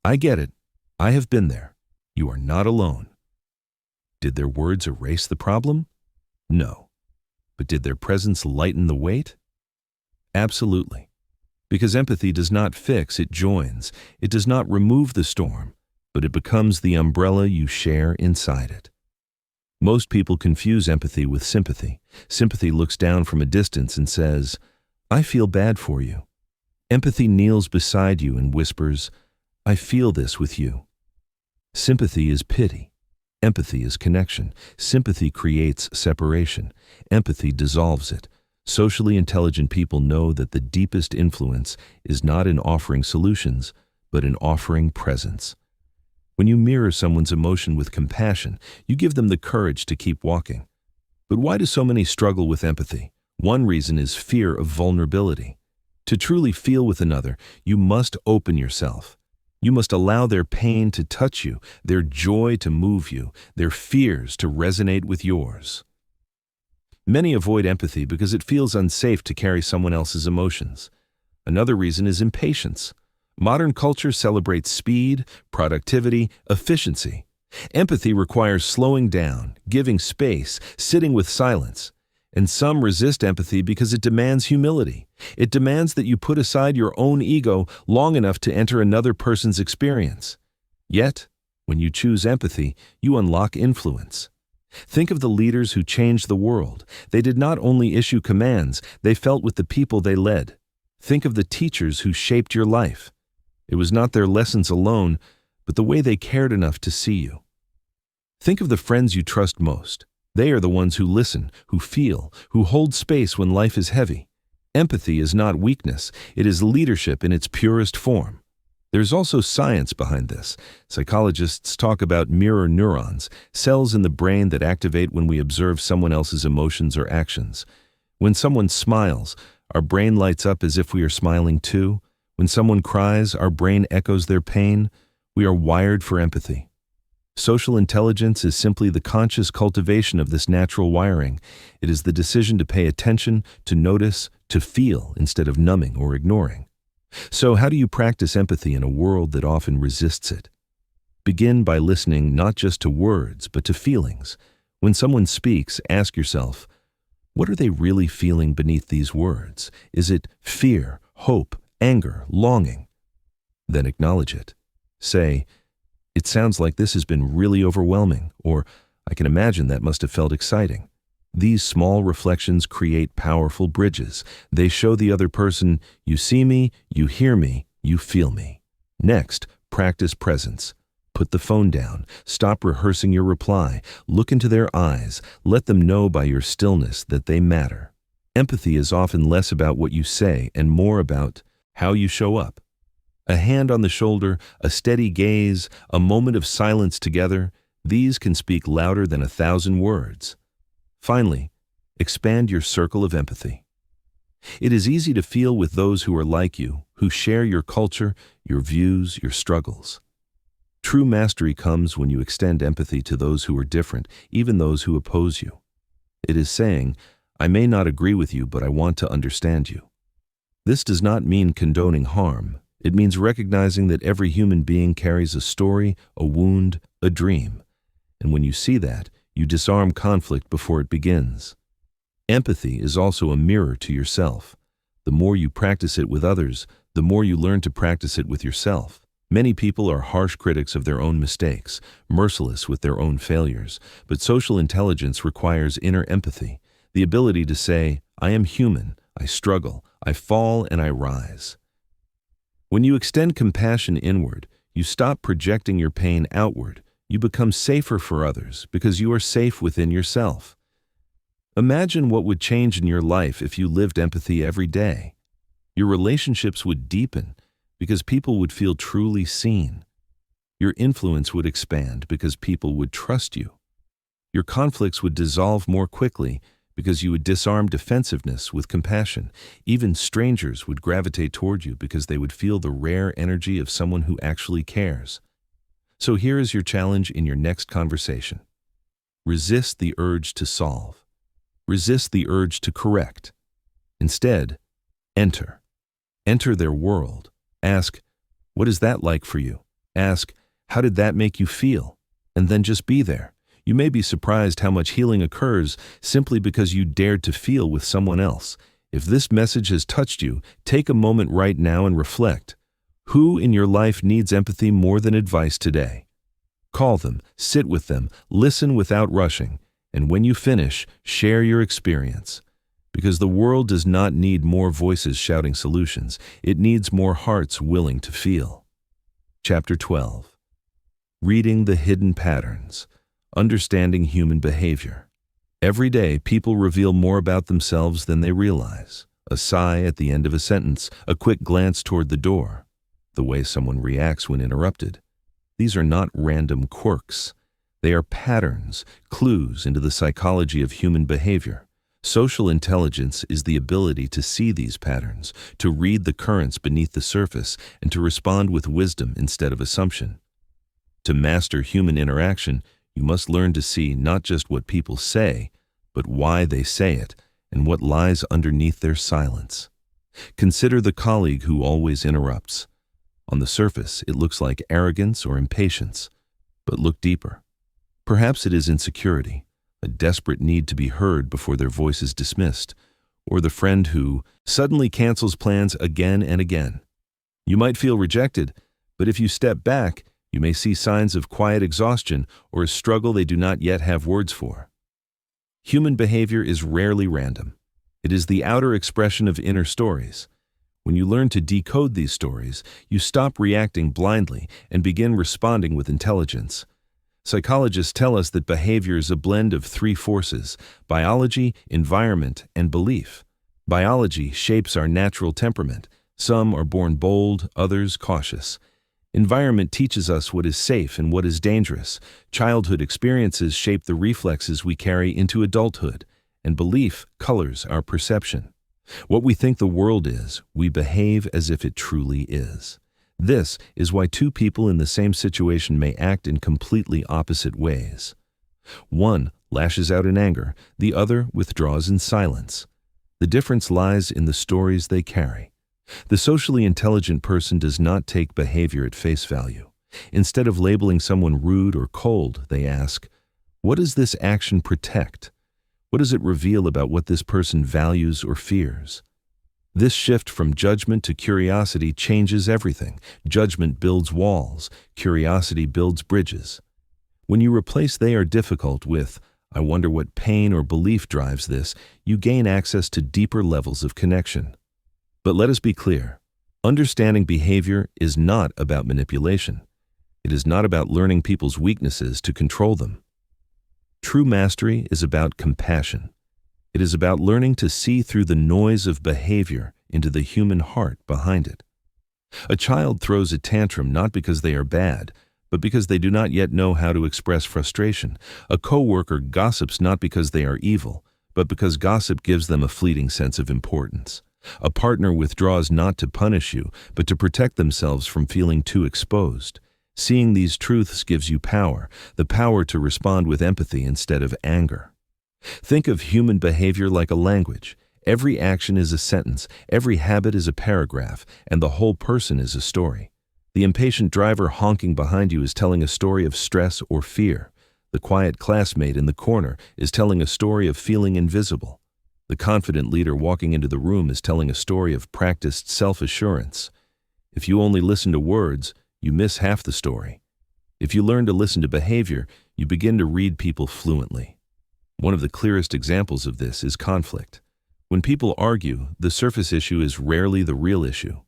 "I get it. I have been there. You are not alone." Did their words erase the problem? No. But did their presence lighten the weight? Absolutely. Because empathy does not fix, it joins. It does not remove the storm, but it becomes the umbrella you share inside it. Most people confuse empathy with sympathy. Sympathy looks down from a distance and says, "I feel bad for you." Empathy kneels beside you and whispers, "I feel this with you." Sympathy is pity. Empathy is connection. Sympathy creates separation. Empathy dissolves it. Socially intelligent people know that the deepest influence is not in offering solutions, but in offering presence. When you mirror someone's emotion with compassion, you give them the courage to keep walking. But why do so many struggle with empathy? One reason is fear of vulnerability. To truly feel with another, you must open yourself. You must allow their pain to touch you, their joy to move you, their fears to resonate with yours. Many avoid empathy because it feels unsafe to carry someone else's emotions. Another reason is impatience. Modern culture celebrates speed, productivity, efficiency. Empathy requires slowing down, giving space, sitting with silence. And some resist empathy because it demands humility. It demands that you put aside your own ego long enough to enter another person's experience. Yet, when you choose empathy, you unlock influence. Think of the leaders who changed the world. They did not only issue commands, they felt with the people they led. Think of the teachers who shaped your life. It was not their lessons alone, but the way they cared enough to see you. Think of the friends you trust most. They are the ones who listen, who feel, who hold space when life is heavy. Empathy is not weakness, it is leadership in its purest form. There's also science behind this. Psychologists talk about mirror neurons, cells in the brain that activate when we observe someone else's emotions or actions. When someone smiles, our brain lights up as if we are smiling too. When someone cries, our brain echoes their pain. We are wired for empathy. Social intelligence is simply the conscious cultivation of this natural wiring. It is the decision to pay attention, to notice, to feel instead of numbing or ignoring. So how do you practice empathy in a world that often resists it? Begin by listening not just to words, but to feelings. When someone speaks, ask yourself, what are they really feeling beneath these words? Is it fear, hope, anger, longing? Then acknowledge it. Say, "It sounds like this has been really overwhelming," or "I can imagine that must have felt exciting." These small reflections create powerful bridges. They show the other person, you see me, you hear me, you feel me. Next, practice presence. Put the phone down. Stop rehearsing your reply. Look into their eyes. Let them know by your stillness that they matter. Empathy is often less about what you say and more about how you show up. A hand on the shoulder, a steady gaze, a moment of silence together, these can speak louder than 1,000 words. Finally, expand your circle of empathy. It is easy to feel with those who are like you, who share your culture, your views, your struggles. True mastery comes when you extend empathy to those who are different, even those who oppose you. It is saying, "I may not agree with you, but I want to understand you." This does not mean condoning harm. It means recognizing that every human being carries a story, a wound, a dream. And when you see that, you disarm conflict before it begins. Empathy is also a mirror to yourself. The more you practice it with others, the more you learn to practice it with yourself. Many people are harsh critics of their own mistakes, merciless with their own failures, but social intelligence requires inner empathy, the ability to say, I am human, I struggle, I fall, and I rise. When you extend compassion inward, you stop projecting your pain outward. You become safer for others because you are safe within yourself. Imagine what would change in your life if you lived empathy every day. Your relationships would deepen because people would feel truly seen. Your influence would expand because people would trust you. Your conflicts would dissolve more quickly because you would disarm defensiveness with compassion. Even strangers would gravitate toward you because they would feel the rare energy of someone who actually cares. So here is your challenge in your next conversation. Resist the urge to solve. Resist the urge to correct. Instead, enter. Enter their world. Ask, what is that like for you? Ask, how did that make you feel? And then just be there. You may be surprised how much healing occurs simply because you dared to feel with someone else. If this message has touched you, take a moment right now and reflect. Who in your life needs empathy more than advice today? Call them, sit with them, listen without rushing, and when you finish, share your experience. Because the world does not need more voices shouting solutions. It needs more hearts willing to feel. Chapter 12. Reading the Hidden Patterns. Understanding Human Behavior. Every day, people reveal more about themselves than they realize. A sigh at the end of a sentence, a quick glance toward the door, the way someone reacts when interrupted. These are not random quirks. They are patterns, clues into the psychology of human behavior. Social intelligence is the ability to see these patterns, to read the currents beneath the surface, and to respond with wisdom instead of assumption. To master human interaction, you must learn to see not just what people say, but why they say it, and what lies underneath their silence. Consider the colleague who always interrupts. On the surface, it looks like arrogance or impatience, but look deeper. Perhaps it is insecurity, a desperate need to be heard before their voice is dismissed, or the friend who suddenly cancels plans again and again. You might feel rejected, but if you step back, you may see signs of quiet exhaustion or a struggle they do not yet have words for. Human behavior is rarely random. It is the outer expression of inner stories. When you learn to decode these stories, you stop reacting blindly and begin responding with intelligence. Psychologists tell us that behavior is a blend of three forces: biology, environment, and belief. Biology shapes our natural temperament. Some are born bold, others cautious. Environment teaches us what is safe and what is dangerous. Childhood experiences shape the reflexes we carry into adulthood, and belief colors our perception. What we think the world is, we behave as if it truly is. This is why two people in the same situation may act in completely opposite ways. One lashes out in anger, the other withdraws in silence. The difference lies in the stories they carry. The socially intelligent person does not take behavior at face value. Instead of labeling someone rude or cold, they ask, what does this action protect? What does it reveal about what this person values or fears? This shift from judgment to curiosity changes everything. Judgment builds walls, curiosity builds bridges. When you replace "they are difficult" with "I wonder what pain or belief drives this," you gain access to deeper levels of connection. But let us be clear, understanding behavior is not about manipulation. It is not about learning people's weaknesses to control them. True mastery is about compassion. It is about learning to see through the noise of behavior into the human heart behind it. A child throws a tantrum not because they are bad, but because they do not yet know how to express frustration. A coworker gossips not because they are evil, but because gossip gives them a fleeting sense of importance. A partner withdraws not to punish you, but to protect themselves from feeling too exposed. Seeing these truths gives you power, the power to respond with empathy instead of anger. Think of human behavior like a language. Every action is a sentence, every habit is a paragraph, and the whole person is a story. The impatient driver honking behind you is telling a story of stress or fear. The quiet classmate in the corner is telling a story of feeling invisible. The confident leader walking into the room is telling a story of practiced self-assurance. If you only listen to words, you miss half the story. If you learn to listen to behavior, you begin to read people fluently. One of the clearest examples of this is conflict. When people argue, the surface issue is rarely the real issue.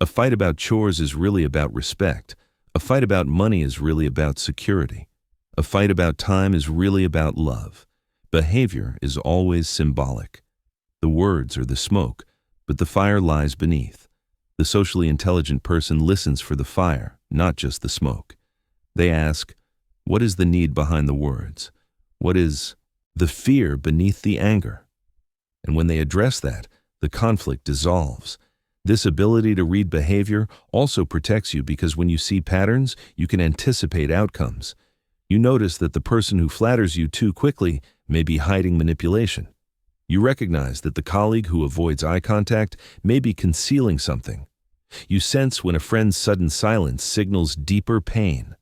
A fight about chores is really about respect. A fight about money is really about security. A fight about time is really about love. Behavior is always symbolic. The words are the smoke, but the fire lies beneath. The socially intelligent person listens for the fire, not just the smoke. They ask, what is the need behind the words? What is the fear beneath the anger? And when they address that, the conflict dissolves. This ability to read behavior also protects you because when you see patterns, you can anticipate outcomes. You notice that the person who flatters you too quickly may be hiding manipulation. You recognize that the colleague who avoids eye contact may be concealing something. You sense when a friend's sudden silence signals deeper pain.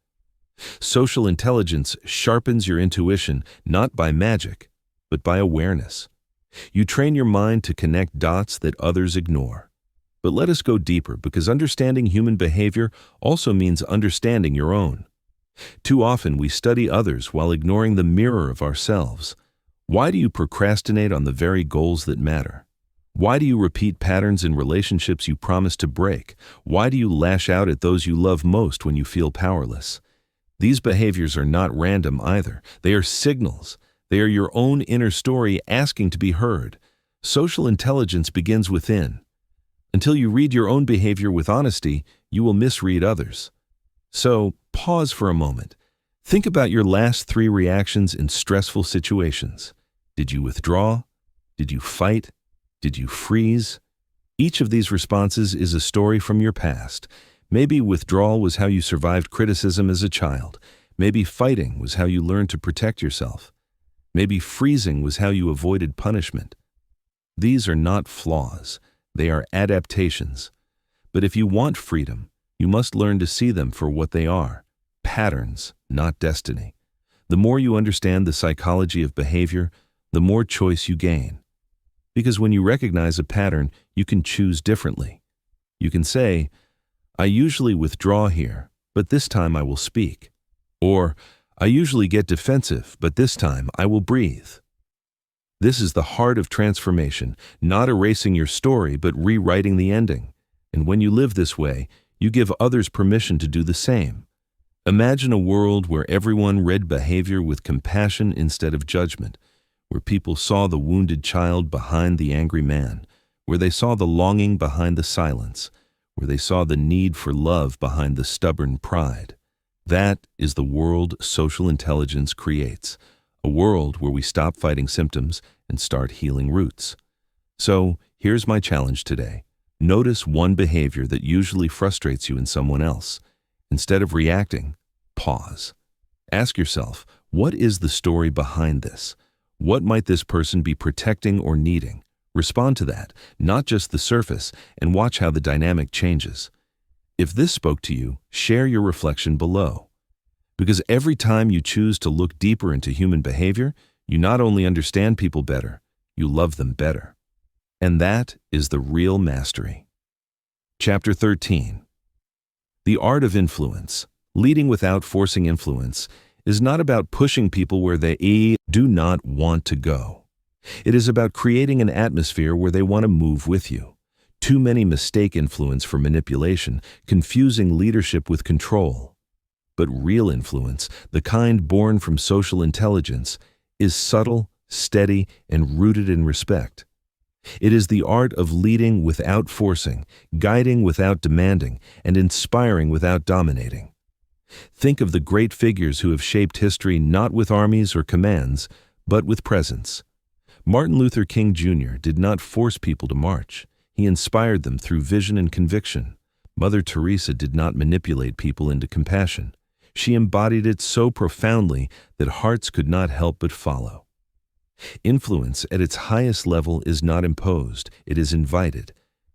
Social intelligence sharpens your intuition not by magic, but by awareness. You train your mind to connect dots that others ignore. But let us go deeper because understanding human behavior also means understanding your own. Too often we study others while ignoring the mirror of ourselves. Why do you procrastinate on the very goals that matter? Why do you repeat patterns in relationships you promise to break? Why do you lash out at those you love most when you feel powerless? These behaviors are not random either. They are signals. They are your own inner story asking to be heard. Social intelligence begins within. Until you read your own behavior with honesty, you will misread others. So, pause for a moment. Think about your last 3 reactions in stressful situations. Did you withdraw? Did you fight? Did you freeze? Each of these responses is a story from your past. Maybe withdrawal was how you survived criticism as a child. Maybe fighting was how you learned to protect yourself. Maybe freezing was how you avoided punishment. These are not flaws. They are adaptations. But if you want freedom, you must learn to see them for what they are, patterns, not destiny. The more you understand the psychology of behavior, the more choice you gain. Because when you recognize a pattern, you can choose differently. You can say, I usually withdraw here, but this time I will speak. Or, I usually get defensive, but this time I will breathe. This is the heart of transformation, not erasing your story, but rewriting the ending. And when you live this way, you give others permission to do the same. Imagine a world where everyone read behavior with compassion instead of judgment, where people saw the wounded child behind the angry man, where they saw the longing behind the silence, where they saw the need for love behind the stubborn pride. That is the world social intelligence creates. A world where we stop fighting symptoms and start healing roots. So, here's my challenge today. Notice one behavior that usually frustrates you in someone else. Instead of reacting, pause. Ask yourself, what is the story behind this? What might this person be protecting or needing? Respond to that, not just the surface, and watch how the dynamic changes. If this spoke to you, share your reflection below. Because every time you choose to look deeper into human behavior, you not only understand people better, you love them better. And that is the real mastery. Chapter 13. The art of influence, leading without forcing influence, is not about pushing people where they do not want to go. It is about creating an atmosphere where they want to move with you. Too many mistake influence for manipulation, confusing leadership with control. But real influence, the kind born from social intelligence, is subtle, steady, and rooted in respect. It is the art of leading without forcing, guiding without demanding, and inspiring without dominating. Think of the great figures who have shaped history not with armies or commands, but with presence. Martin Luther King Jr. did not force people to march. He inspired them through vision and conviction. Mother Teresa did not manipulate people into compassion. She embodied it so profoundly that hearts could not help but follow. Influence at its highest level is not imposed, it is invited,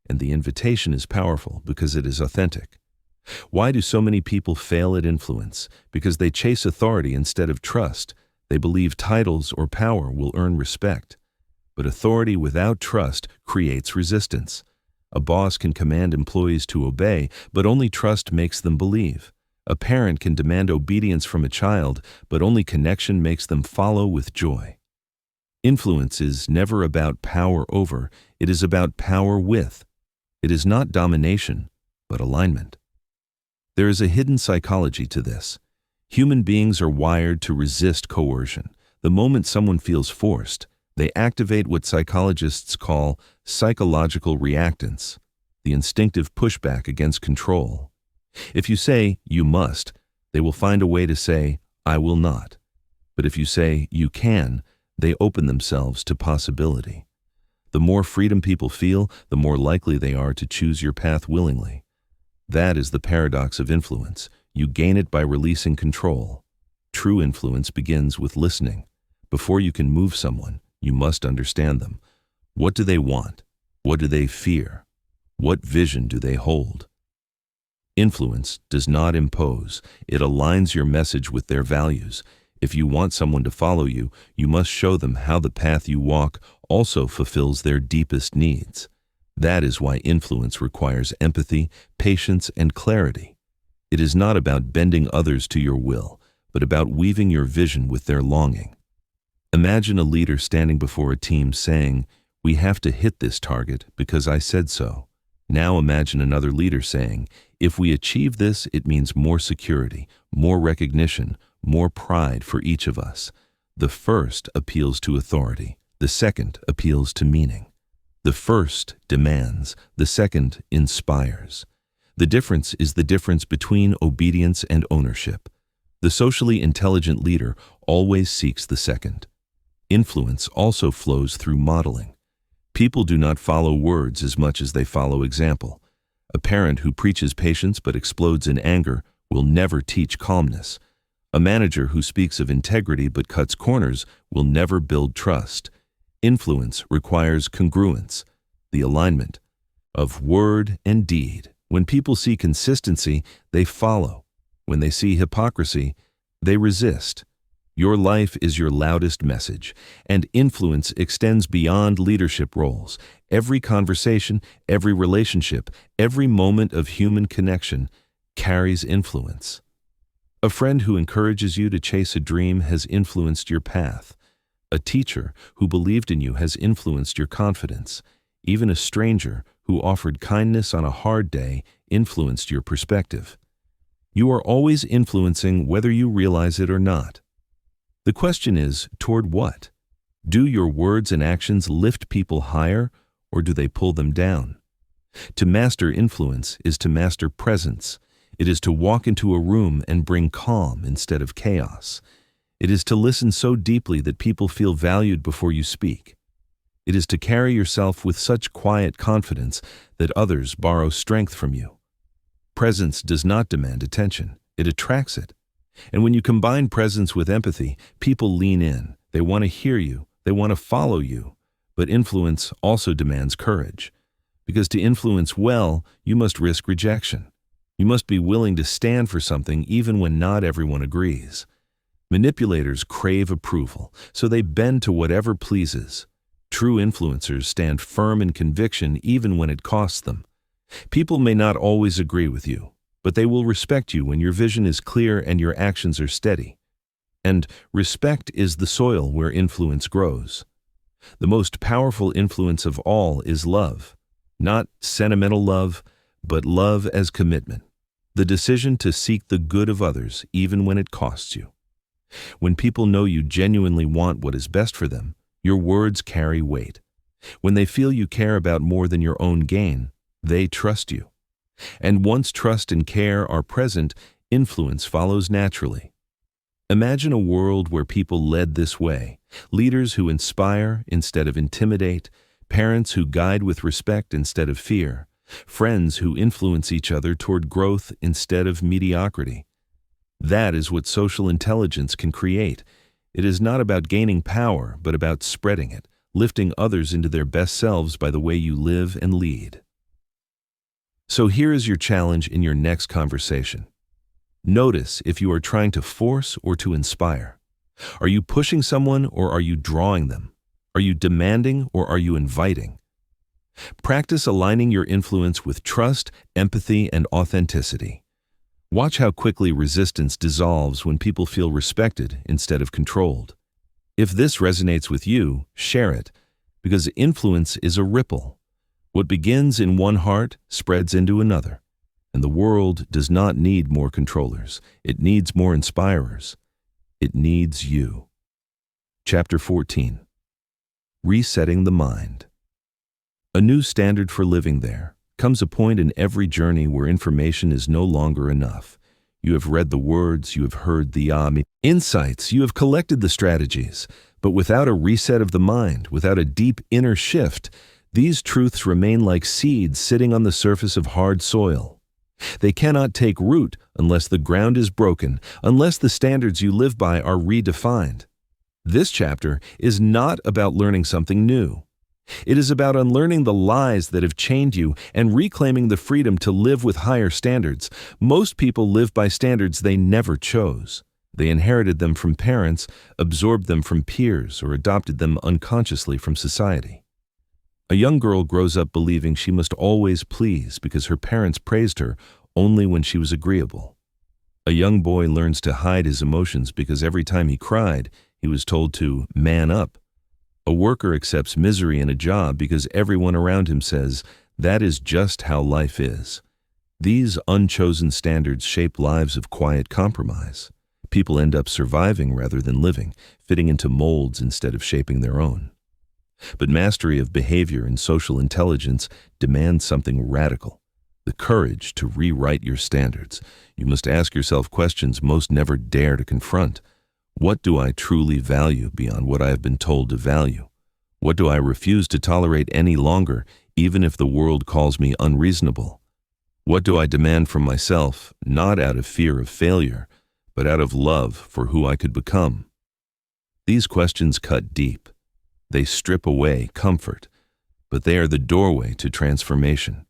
and the invitation is powerful because it is authentic. Why do so many people fail at influence? Because they chase authority instead of trust. They believe titles or power will earn respect. But authority without trust creates resistance. A boss can command employees to obey, but only trust makes them believe. A parent can demand obedience from a child, but only connection makes them follow with joy. Influence is never about power over, it is about power with. It is not domination, but alignment. There is a hidden psychology to this. Human beings are wired to resist coercion. The moment someone feels forced, they activate what psychologists call psychological reactance, the instinctive pushback against control. If you say, "you must," they will find a way to say, "I will not." But if you say, "you can," they open themselves to possibility. The more freedom people feel, the more likely they are to choose your path willingly. That is the paradox of influence. You gain it by releasing control. True influence begins with listening. Before you can move someone, you must understand them. What do they want? What do they fear? What vision do they hold? Influence does not impose. It aligns your message with their values. If you want someone to follow you, you must show them how the path you walk also fulfills their deepest needs. That is why influence requires empathy, patience, and clarity. It is not about bending others to your will, but about weaving your vision with their longing. Imagine a leader standing before a team saying, "We have to hit this target because I said so." Now imagine another leader saying, "If we achieve this, it means more security, more recognition, more pride for each of us." The first appeals to authority. The second appeals to meaning. The first demands. The second inspires. The difference is the difference between obedience and ownership. The socially intelligent leader always seeks the second. Influence also flows through modeling. People do not follow words as much as they follow example. A parent who preaches patience but explodes in anger will never teach calmness. A manager who speaks of integrity but cuts corners will never build trust. Influence requires congruence, the alignment of word and deed. When people see consistency, they follow. When they see hypocrisy, they resist. Your life is your loudest message, and influence extends beyond leadership roles. Every conversation, every relationship, every moment of human connection carries influence. A friend who encourages you to chase a dream has influenced your path. A teacher who believed in you has influenced your confidence. Even a stranger who offered kindness on a hard day influenced your perspective. You are always influencing whether you realize it or not. The question is, toward what? Do your words and actions lift people higher, or do they pull them down? To master influence is to master presence. It is to walk into a room and bring calm instead of chaos. It is to listen so deeply that people feel valued before you speak. It is to carry yourself with such quiet confidence that others borrow strength from you. Presence does not demand attention, it attracts it. And when you combine presence with empathy, people lean in. They want to hear you, they want to follow you. But influence also demands courage. Because to influence well, you must risk rejection. You must be willing to stand for something even when not everyone agrees. Manipulators crave approval, so they bend to whatever pleases. True influencers stand firm in conviction even when it costs them. People may not always agree with you, but they will respect you when your vision is clear and your actions are steady. And respect is the soil where influence grows. The most powerful influence of all is love. Not sentimental love, but love as commitment. The decision to seek the good of others even when it costs you. When people know you genuinely want what is best for them, your words carry weight. When they feel you care about more than your own gain, they trust you. And once trust and care are present, influence follows naturally. Imagine a world where people led this way, leaders who inspire instead of intimidate, parents who guide with respect instead of fear, friends who influence each other toward growth instead of mediocrity. That is what social intelligence can create. It is not about gaining power, but about spreading it, lifting others into their best selves by the way you live and lead. So here is your challenge in your next conversation. Notice if you are trying to force or to inspire. Are you pushing someone or are you drawing them? Are you demanding or are you inviting? Practice aligning your influence with trust, empathy, and authenticity. Watch how quickly resistance dissolves when people feel respected instead of controlled. If this resonates with you, share it, because influence is a ripple. What begins in one heart spreads into another, and the world does not need more controllers. It needs more inspirers. It needs you. Chapter 14. Resetting the mind. A new standard for living. There comes a point in every journey where information is no longer enough. You have read the words, you have heard the insights, you have collected the strategies, but without a reset of the mind, without a deep inner shift, these truths remain like seeds sitting on the surface of hard soil. They cannot take root unless the ground is broken, unless the standards you live by are redefined. This chapter is not about learning something new. It is about unlearning the lies that have chained you and reclaiming the freedom to live with higher standards. Most people live by standards they never chose. They inherited them from parents, absorbed them from peers, or adopted them unconsciously from society. A young girl grows up believing she must always please because her parents praised her only when she was agreeable. A young boy learns to hide his emotions because every time he cried, he was told to man up. A worker accepts misery in a job because everyone around him says, that is just how life is. These unchosen standards shape lives of quiet compromise. People end up surviving rather than living, fitting into molds instead of shaping their own. But mastery of behavior and social intelligence demands something radical, the courage to rewrite your standards. You must ask yourself questions most never dare to confront. What do I truly value beyond what I have been told to value? What do I refuse to tolerate any longer, even if the world calls me unreasonable? What do I demand from myself, not out of fear of failure, but out of love for who I could become? These questions cut deep. They strip away comfort, but they are the doorway to transformation.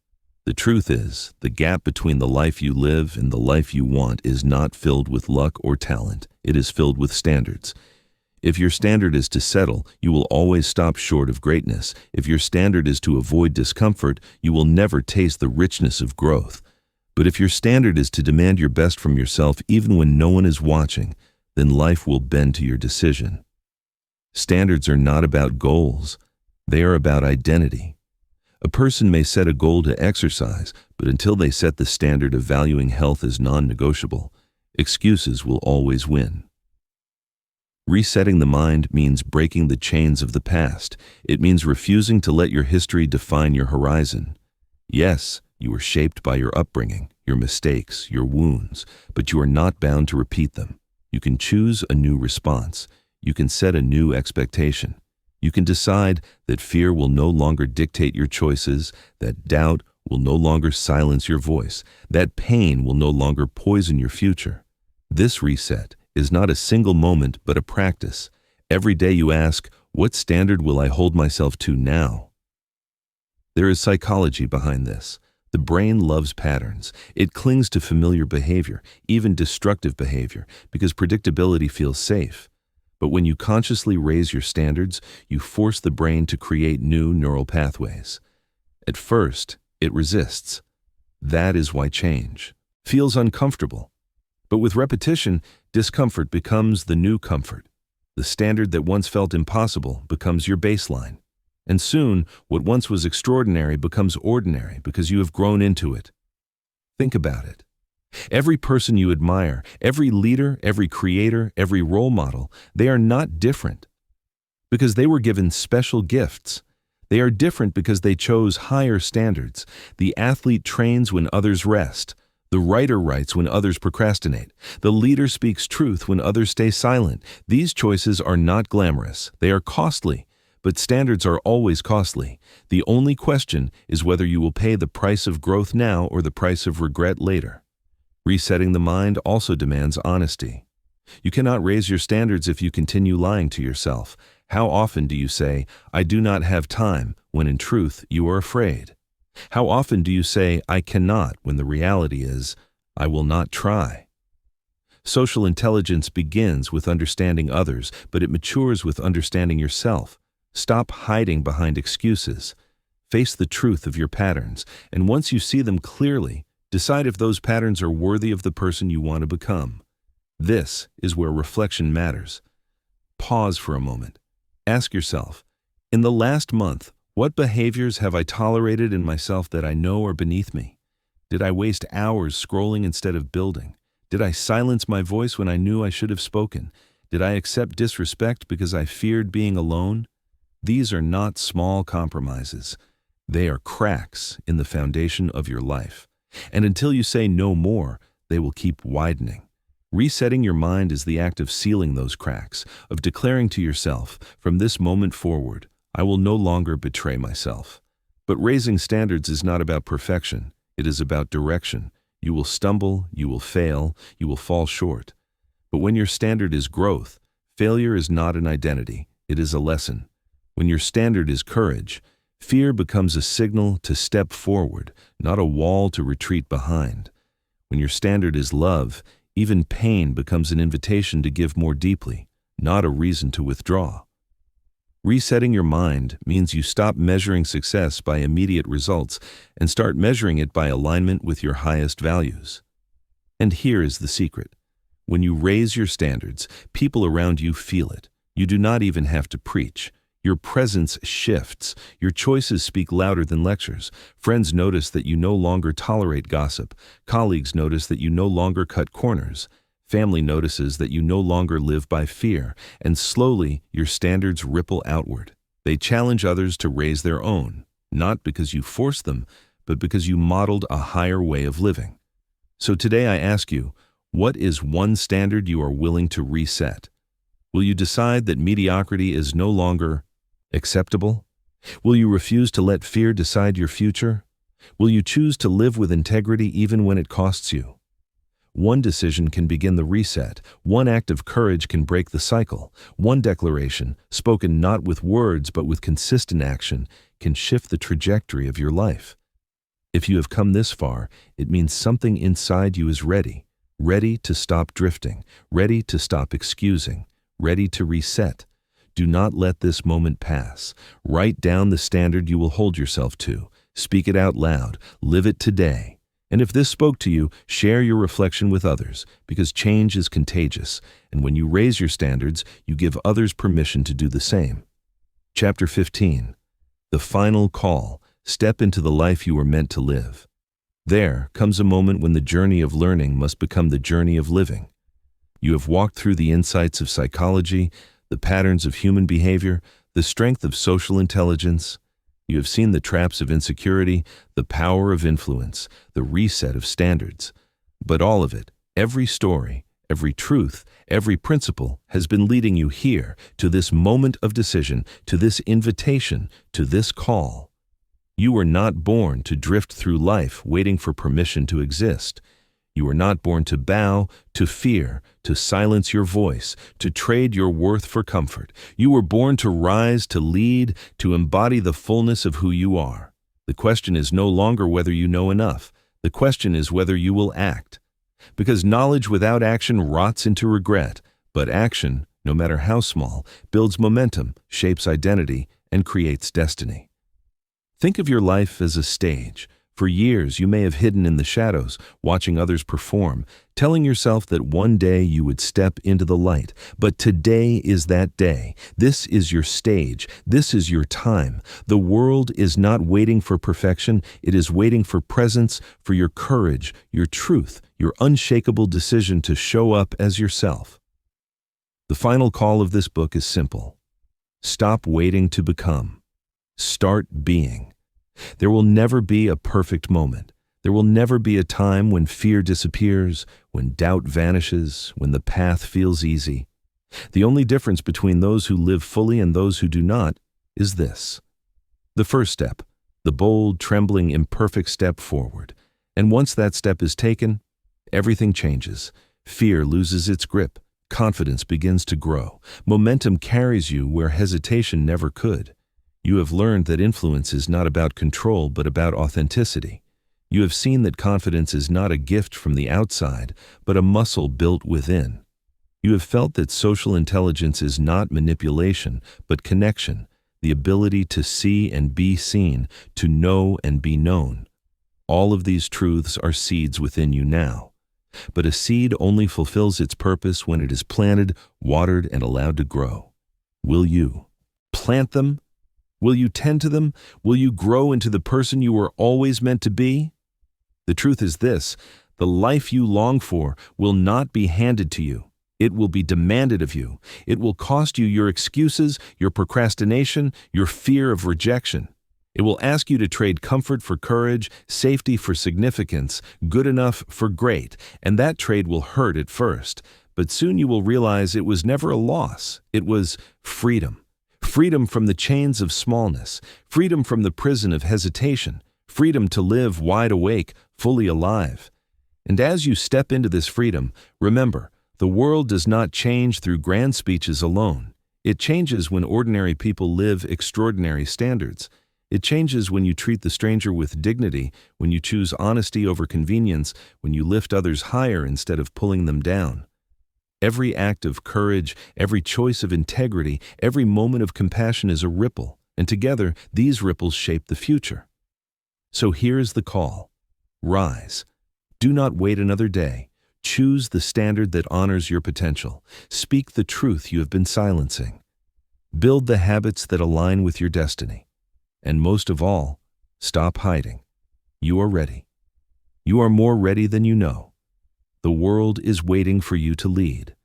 The truth is, the gap between the life you live and the life you want is not filled with luck or talent. It is filled with standards. If your standard is to settle, you will always stop short of greatness. If your standard is to avoid discomfort, you will never taste the richness of growth. But if your standard is to demand your best from yourself even when no one is watching, then life will bend to your decision. Standards are not about goals. They are about identity. A person may set a goal to exercise, but until they set the standard of valuing health as non-negotiable, excuses will always win. Resetting the mind means breaking the chains of the past. It means refusing to let your history define your horizon. Yes, you were shaped by your upbringing, your mistakes, your wounds, but you are not bound to repeat them. You can choose a new response. You can set a new expectation. You can decide that fear will no longer dictate your choices, that doubt will no longer silence your voice, that pain will no longer poison your future. This reset is not a single moment but a practice. Every day you ask, what standard will I hold myself to now? There is psychology behind this. The brain loves patterns. It clings to familiar behavior, even destructive behavior, because predictability feels safe. But when you consciously raise your standards, you force the brain to create new neural pathways. At first, it resists. That is why change feels uncomfortable. But with repetition, discomfort becomes the new comfort. The standard that once felt impossible becomes your baseline. And soon, what once was extraordinary becomes ordinary because you have grown into it. Think about it. Every person you admire, every leader, every creator, every role model, they are not different because they were given special gifts. They are different because they chose higher standards. The athlete trains when others rest. The writer writes when others procrastinate. The leader speaks truth when others stay silent. These choices are not glamorous. They are costly, but standards are always costly. The only question is whether you will pay the price of growth now or the price of regret later. Resetting the mind also demands honesty. You cannot raise your standards if you continue lying to yourself. How often do you say, I do not have time, when in truth you are afraid? How often do you say, I cannot, when the reality is, I will not try? Social intelligence begins with understanding others, but it matures with understanding yourself. Stop hiding behind excuses. Face the truth of your patterns, and once you see them clearly, decide if those patterns are worthy of the person you want to become. This is where reflection matters. Pause for a moment. Ask yourself, in the last month, what behaviors have I tolerated in myself that I know are beneath me? Did I waste hours scrolling instead of building? Did I silence my voice when I knew I should have spoken? Did I accept disrespect because I feared being alone? These are not small compromises. They are cracks in the foundation of your life. And until you say no more, they will keep widening. Resetting your mind is the act of sealing those cracks, of declaring to yourself, from this moment forward, I will no longer betray myself. But raising standards is not about perfection. It is about direction. You will stumble, you will fail, you will fall short. But when your standard is growth, failure is not an identity, it is a lesson. When your standard is courage, fear becomes a signal to step forward, not a wall to retreat behind. When your standard is love, even pain becomes an invitation to give more deeply, not a reason to withdraw. Resetting your mind means you stop measuring success by immediate results and start measuring it by alignment with your highest values. And here is the secret. When you raise your standards, people around you feel it. You do not even have to preach. Your presence shifts. Your choices speak louder than lectures. Friends notice that you no longer tolerate gossip. Colleagues notice that you no longer cut corners. Family notices that you no longer live by fear. And slowly, your standards ripple outward. They challenge others to raise their own, not because you forced them, but because you modeled a higher way of living. So today I ask you, what is one standard you are willing to reset? Will you decide that mediocrity is no longer acceptable? Will you refuse to let fear decide your future? Will you choose to live with integrity even when it costs you? One decision can begin the reset. One act of courage can break the cycle. One declaration, spoken not with words but with consistent action, can shift the trajectory of your life. If you have come this far, it means something inside you is ready. Ready to stop drifting. Ready to stop excusing. Ready to reset. Do not let this moment pass. Write down the standard you will hold yourself to. Speak it out loud. Live it today. And if this spoke to you, share your reflection with others, because change is contagious, and when you raise your standards, you give others permission to do the same. Chapter 15. The final call. Step into the life you were meant to live. There comes a moment when the journey of learning must become the journey of living. You have walked through the insights of psychology, the patterns of human behavior, the strength of social intelligence. You have seen the traps of insecurity, the power of influence, the reset of standards. But all of it, every story, every truth, every principle has been leading you here, to this moment of decision, to this invitation, to this call. You were not born to drift through life waiting for permission to exist. You were not born to bow, to fear, to silence your voice, to trade your worth for comfort. You were born to rise, to lead, to embody the fullness of who you are. The question is no longer whether you know enough. The question is whether you will act. Because knowledge without action rots into regret, but action, no matter how small, builds momentum, shapes identity, and creates destiny. Think of your life as a stage. For years, you may have hidden in the shadows, watching others perform, telling yourself that one day you would step into the light. But today is that day. This is your stage. This is your time. The world is not waiting for perfection. It is waiting for presence, for your courage, your truth, your unshakable decision to show up as yourself. The final call of this book is simple. Stop waiting to become. Start being. There will never be a perfect moment. There will never be a time when fear disappears, when doubt vanishes, when the path feels easy. The only difference between those who live fully and those who do not is this. The first step, the bold, trembling, imperfect step forward. And once that step is taken, everything changes. Fear loses its grip. Confidence begins to grow. Momentum carries you where hesitation never could. You have learned that influence is not about control, but about authenticity. You have seen that confidence is not a gift from the outside, but a muscle built within. You have felt that social intelligence is not manipulation, but connection, the ability to see and be seen, to know and be known. All of these truths are seeds within you now. But a seed only fulfills its purpose when it is planted, watered, and allowed to grow. Will you plant them? Will you tend to them? Will you grow into the person you were always meant to be? The truth is this: the life you long for will not be handed to you. It will be demanded of you. It will cost you your excuses, your procrastination, your fear of rejection. It will ask you to trade comfort for courage, safety for significance, good enough for great, and that trade will hurt at first. But soon you will realize it was never a loss. It was freedom. Freedom from the chains of smallness, freedom from the prison of hesitation, freedom to live wide awake, fully alive. And as you step into this freedom, remember, the world does not change through grand speeches alone. It changes when ordinary people live extraordinary standards. It changes when you treat the stranger with dignity, when you choose honesty over convenience, when you lift others higher instead of pulling them down. Every act of courage, every choice of integrity, every moment of compassion is a ripple, and together these ripples shape the future. So here's the call. Rise. Do not wait another day. Choose the standard that honors your potential. Speak the truth you have been silencing. Build the habits that align with your destiny. And most of all, stop hiding. You are ready. You are more ready than you know. The world is waiting for you to lead.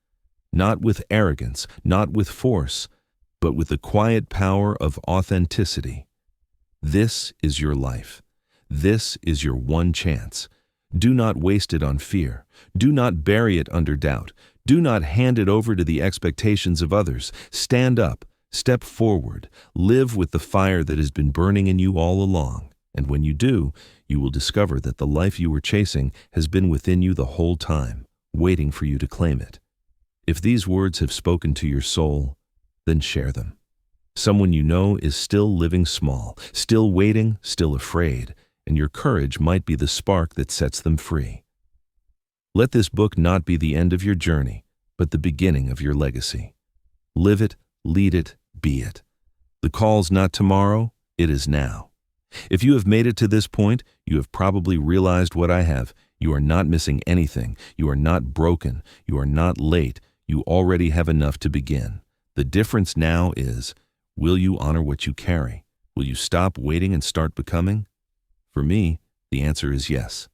Not with arrogance, not with force, but with the quiet power of authenticity. This is your life. This is your one chance. Do not waste it on fear. Do not bury it under doubt. Do not hand it over to the expectations of others. Stand up, step forward, live with the fire that has been burning in you all along. And when you do, you will discover that the life you were chasing has been within you the whole time, waiting for you to claim it. If these words have spoken to your soul, then share them. Someone you know is still living small, still waiting, still afraid, and your courage might be the spark that sets them free. Let this book not be the end of your journey, but the beginning of your legacy. Live it, lead it, be it. The call's not tomorrow, it is now. If you have made it to this point, you have probably realized what I have. You are not missing anything. You are not broken. You are not late. You already have enough to begin. The difference now is, will you honor what you carry? Will you stop waiting and start becoming? For me, the answer is yes.